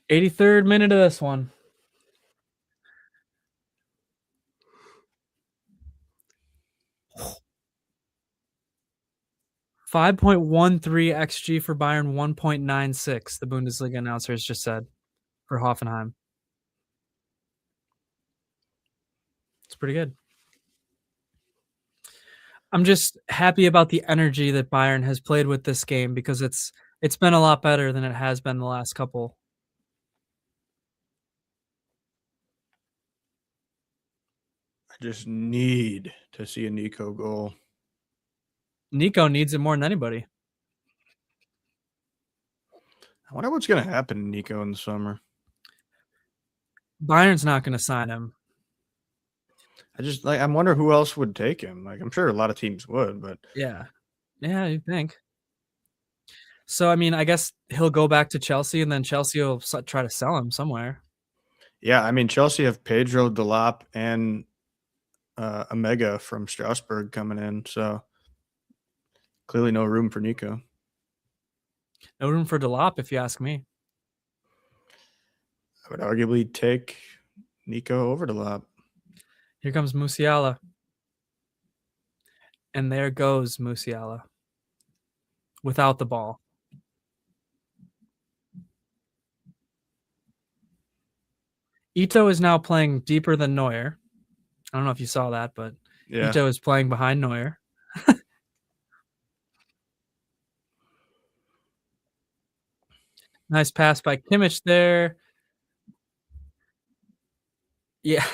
83rd minute of this one. .13 xG for Bayern, 1.96. The Bundesliga announcers just said for Hoffenheim. It's pretty good. I'm just happy about the energy that Bayern has played with this game because it's been a lot better than it has been the last couple. I just need to see a Nico goal. Nico needs it more than anybody. I wonder what's going to happen to Nico in the summer. Bayern's not going to sign him. I wonder who else would take him. Like, I'm sure a lot of teams would, but Yeah, you'd think. So, I mean, I guess he'll go back to Chelsea, and then Chelsea will try to sell him somewhere. Yeah, I mean, Chelsea have Pedro, Delap, and Omega from Strasbourg coming in, so clearly no room for Nico. No room for Delap, if you ask me. I would arguably take Nico over Delap. Here comes Musiala. And there goes Musiala. Without the ball. Ito is now playing deeper than Neuer. I don't know if you saw that, but yeah. Ito is playing behind Neuer. Nice pass by Kimmich there. Yeah.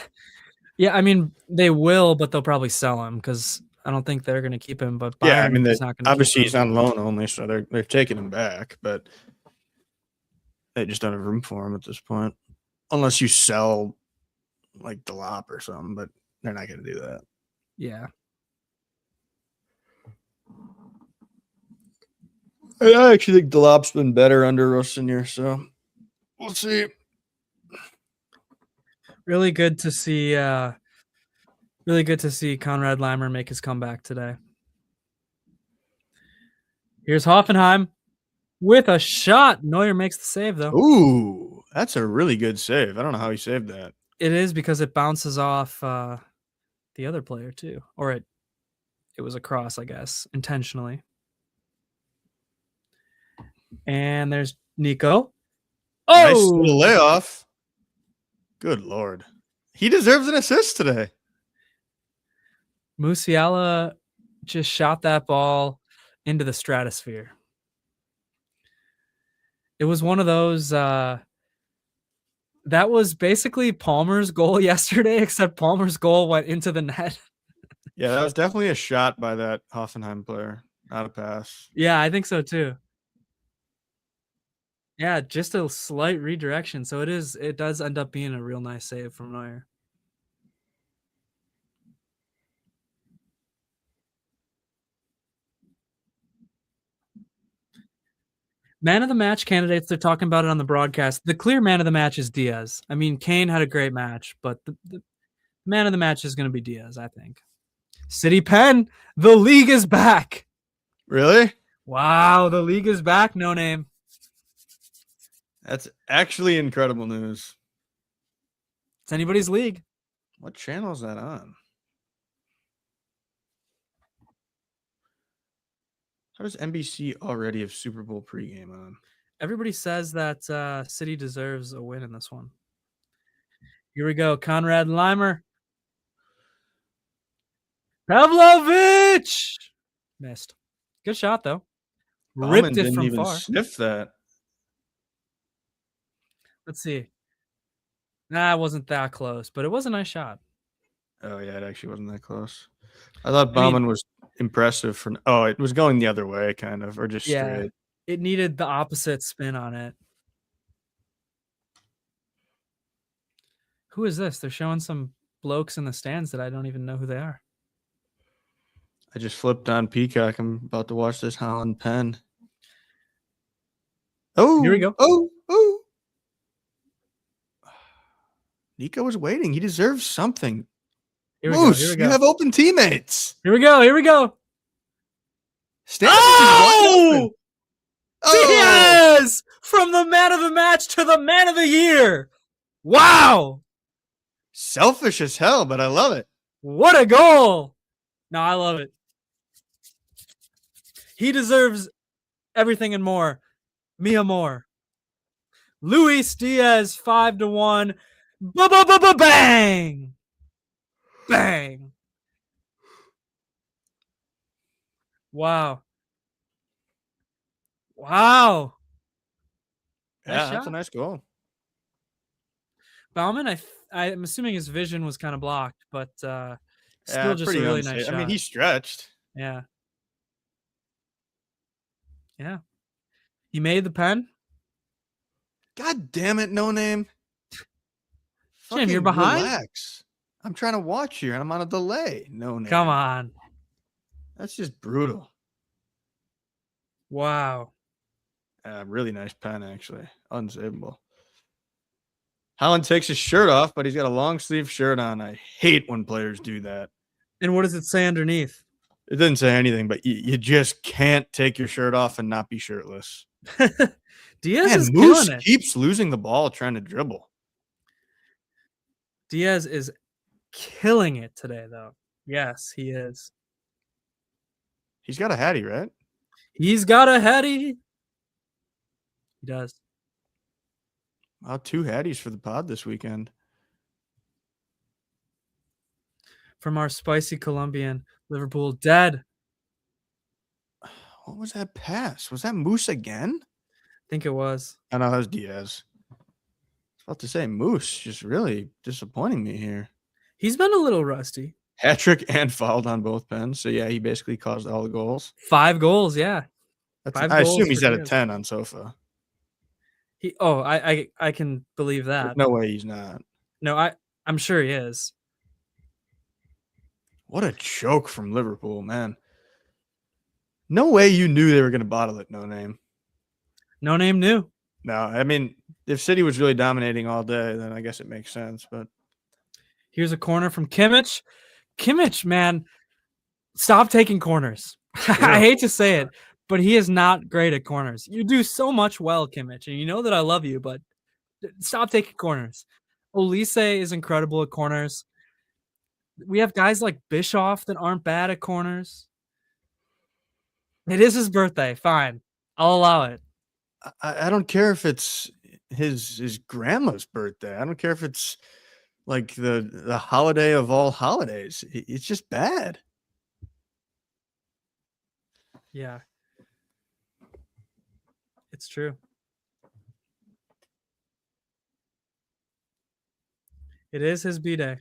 Yeah, I mean, they will, but they'll probably sell him because I don't think they're going to keep him. But Bayern, I mean, is not going to obviously he's on loan only, so they're taking him back, but they just don't have room for him at this point, unless you sell like Delap or something. But they're not going to do that. Yeah. I actually think Delap's been better under Rossinier, so we'll see. Really good to see. Really good to see Konrad Laimer make his comeback today. Here's Hoffenheim with a shot. Neuer makes the save, though. Ooh, that's a really good save. I don't know how he saved that. It is because it bounces off the other player, too. Or it was a cross, I guess, intentionally. And there's Nico. Oh! Nice little layoff. Good Lord. He deserves an assist today. Musiala just shot that ball into the stratosphere. It was one of those that was basically Palmer's goal yesterday, except Palmer's goal went into the net. Yeah, that was definitely a shot by that Hoffenheim player, not a pass. Yeah, I think so too. Yeah, just a slight redirection. So it does end up being a real nice save from Neuer. Man of the match candidates, they're talking about it on the broadcast. The clear man of the match is Diaz. I mean, Kane had a great match, but the man of the match is going to be Diaz, I think. City Pen, the league is back. Really? Wow, the league is back, no name. That's actually incredible news. It's anybody's league. What channel is that on? How does NBC already have Super Bowl pregame on? Everybody says that City deserves a win in this one. Here we go. Konrad Laimer. Pavlovic! Missed. Good shot, though. Bauman Ripped it didn't from even far. sniff that. Let's see. Nah, it wasn't that close, but it was a nice shot. Oh, yeah, it actually wasn't that close. I thought Bauman was impressive. It was going the other way, kind of, or just straight. It needed the opposite spin on it. Who is this? They're showing some blokes in the stands that I don't even know who they are. I just flipped on Peacock. I'm about to watch this Holland Pen. Oh, here we go. Oh. Nico was waiting. He deserves something. Here we go. Here Moose, we you go. have open teammates. Here we go. Here we go. Stanisic is wide open. Oh! Diaz! From the man of the match to the man of the year. Wow! Selfish as hell, but I love it. What a goal! No, I love it. He deserves everything and more. Mia more. Luis Diaz 5-1. Bang! Bang! Wow. Wow. Yeah, Nice that's shot. a nice goal. Bauman, I'm assuming his vision was kind of blocked, but still just a pretty really unsafe. nice shot. I mean, he stretched. Yeah. Yeah. He made the pen. God damn it, no name. Jim, you're behind? Relax. I'm trying to watch here and I'm on a delay. No name. Come on. That's just brutal. Wow. Really nice pen, actually. Unsavable. Haaland takes his shirt off, but he's got a long sleeve shirt on. I hate when players do that. And what does it say underneath? It didn't say anything, but you just can't take your shirt off and not be shirtless. Diaz Man, is Moose killing it. keeps losing the ball trying to dribble. Diaz is killing it today, though. Yes, he is. He's got a hattie, right? He's got a heady. He does. Wow, 2 hatties for the pod this weekend. From our spicy Colombian, Liverpool dead. What was that pass? Was that Moose again? I think it was. I know that was Diaz. I was about to say Moose, just really disappointing me here. He's been a little rusty. Hat trick and fouled on both pens. So yeah, he basically caused all the goals. 5 goals, yeah. I assume he's at a 10 on Sofa. I can believe that. There's no way he's not. No, I'm sure he is. What a choke from Liverpool, man. No way you knew they were going to bottle it, no name. No name knew. No, I mean, if City was really dominating all day, then I guess it makes sense. But here's a corner from Kimmich. Kimmich, man, stop taking corners. I hate to say it, but he is not great at corners. You do so much well, Kimmich, and you know that I love you, but stop taking corners. Olise is incredible at corners. We have guys like Bischoff that aren't bad at corners. It is his birthday. Fine. I'll allow it. I don't care if it's his grandma's birthday. I don't care if it's like the holiday of all holidays. It's just bad. Yeah. It's true. It is his B-Day.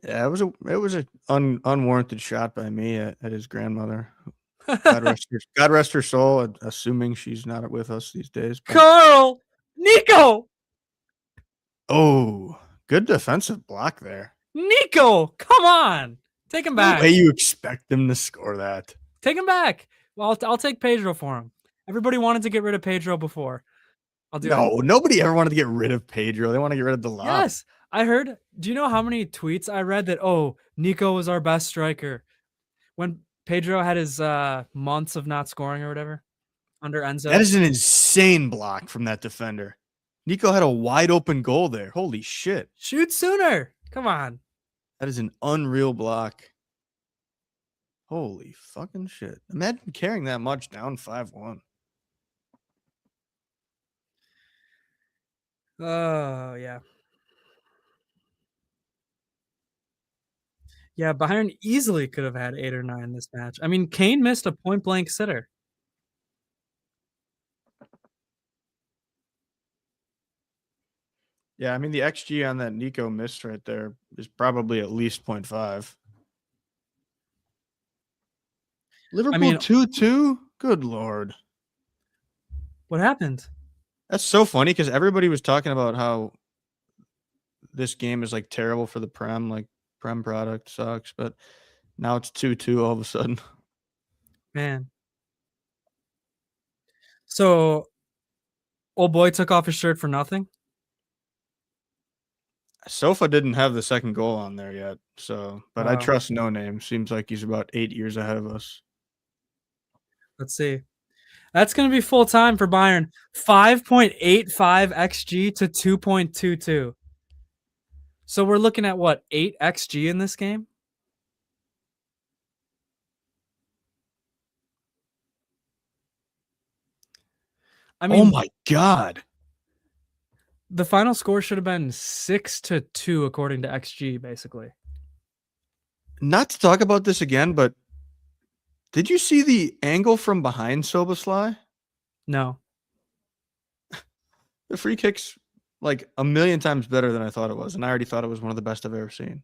Yeah, it was a unwarranted shot by me at his grandmother. God rest her soul, assuming she's not with us these days. But... Carl! Nico! Oh, good defensive block there. Nico! Come on! Take him back. No way you expect them to score that. Take him back. Well, I'll take Pedro for him. Everybody wanted to get rid of Pedro before. I'll do it. Nobody ever wanted to get rid of Pedro. They want to get rid of Delap. Yes. I heard. Do you know how many tweets I read that, Nico was our best striker when Pedro had his months of not scoring or whatever under Enzo? That is an insane block from that defender. Nico had a wide open goal there. Holy shit. Shoot sooner. Come on. That is an unreal block. Holy fucking shit. Imagine carrying that much down 5-1. Oh, yeah. Yeah, Bayern easily could have had 8 or 9 this match. I mean, Kane missed a point-blank sitter. Yeah, I mean, the XG on that Nico miss right there is probably at least 0.5. Liverpool 2-2? Good Lord. What happened? That's so funny because everybody was talking about how this game is like terrible for the Prem, like Prem product sucks, but now it's 2-2 all of a sudden. Man. So, old boy took off his shirt for nothing? Sofa didn't have the second goal on there yet, so but I Wow. trust No Name. Seems like he's about 8 years ahead of us. Let's see. That's going to be full time for Bayern. 5.85 XG to 2.22. So we're looking at what, 8 XG in this game? I Oh mean, my god. the final score should have been 6-2 according to XG, basically. Not to talk about this again, but did you see the angle from behind Soboslai? No. The free kick's like a million times better than I thought it was, and I already thought it was one of the best I've ever seen.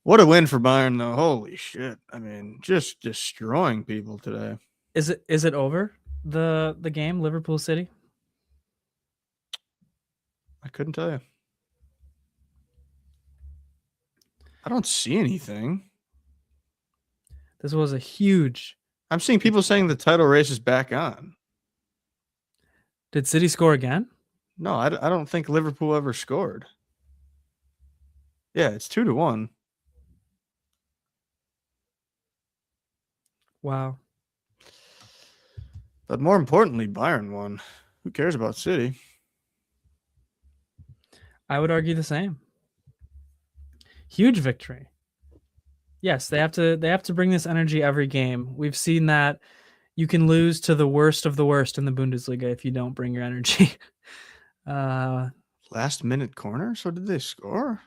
What a win for Bayern, though. Holy shit. I mean, just destroying people today. Is it over, the game, Liverpool City? I couldn't tell you. I don't see anything. This was a huge. I'm seeing people saying the title race is back on. Did City score again? No, I don't think Liverpool ever scored. Yeah, it's 2-1. Wow. But more importantly, Bayern won. Who cares about City? I would argue the same. Huge victory. Yes, they have to bring this energy every game. We've seen that you can lose to the worst of the worst in the Bundesliga if you don't bring your energy. Last minute corner? So did they score?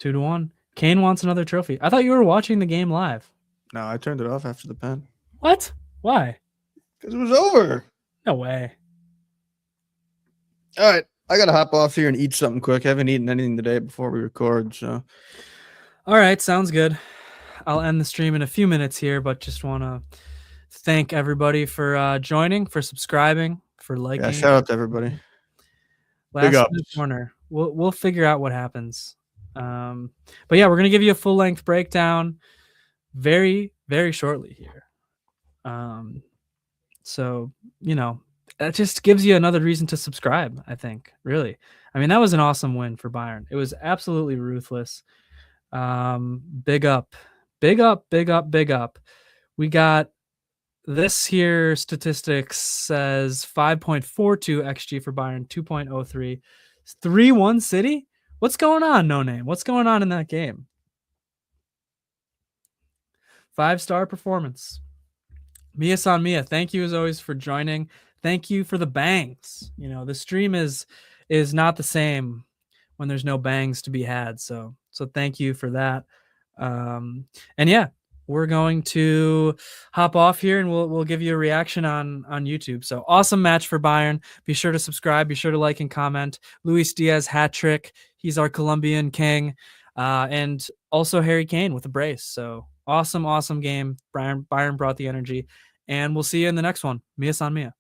2-1. Kane wants another trophy. I thought you were watching the game live. No, I turned it off after the pen. What? Why? Because it was over. No way. All right. I got to hop off here and eat something quick. I haven't eaten anything today before we record, so. All right, sounds good. I'll end the stream in a few minutes here, but just want to thank everybody for joining, for subscribing, for liking. Yeah, shout out to everybody. Last minute corner. We'll figure out what happens. But yeah, we're gonna give you a full length breakdown very, very shortly here. So you know, that just gives you another reason to subscribe, I think. Really. I mean, that was an awesome win for Bayern. It was absolutely ruthless. Big up. Big up, big up, big up. We got this here statistics says 5.42 XG for Bayern, 2.03. 3-1 City? What's going on, No Name? What's going on in that game? 5-star performance. Mia San Mia, thank you as always for joining. Thank you for the bangs. You know, the stream is not the same when there's no bangs to be had. So thank you for that. And yeah, we're going to hop off here and we'll give you a reaction on YouTube. So awesome match for Bayern. Be sure to subscribe. Be sure to like and comment. Luis Diaz hat trick. He's our Colombian king. And also Harry Kane with a brace. So awesome game. Bayern brought the energy. And we'll see you in the next one. Mia San Mia.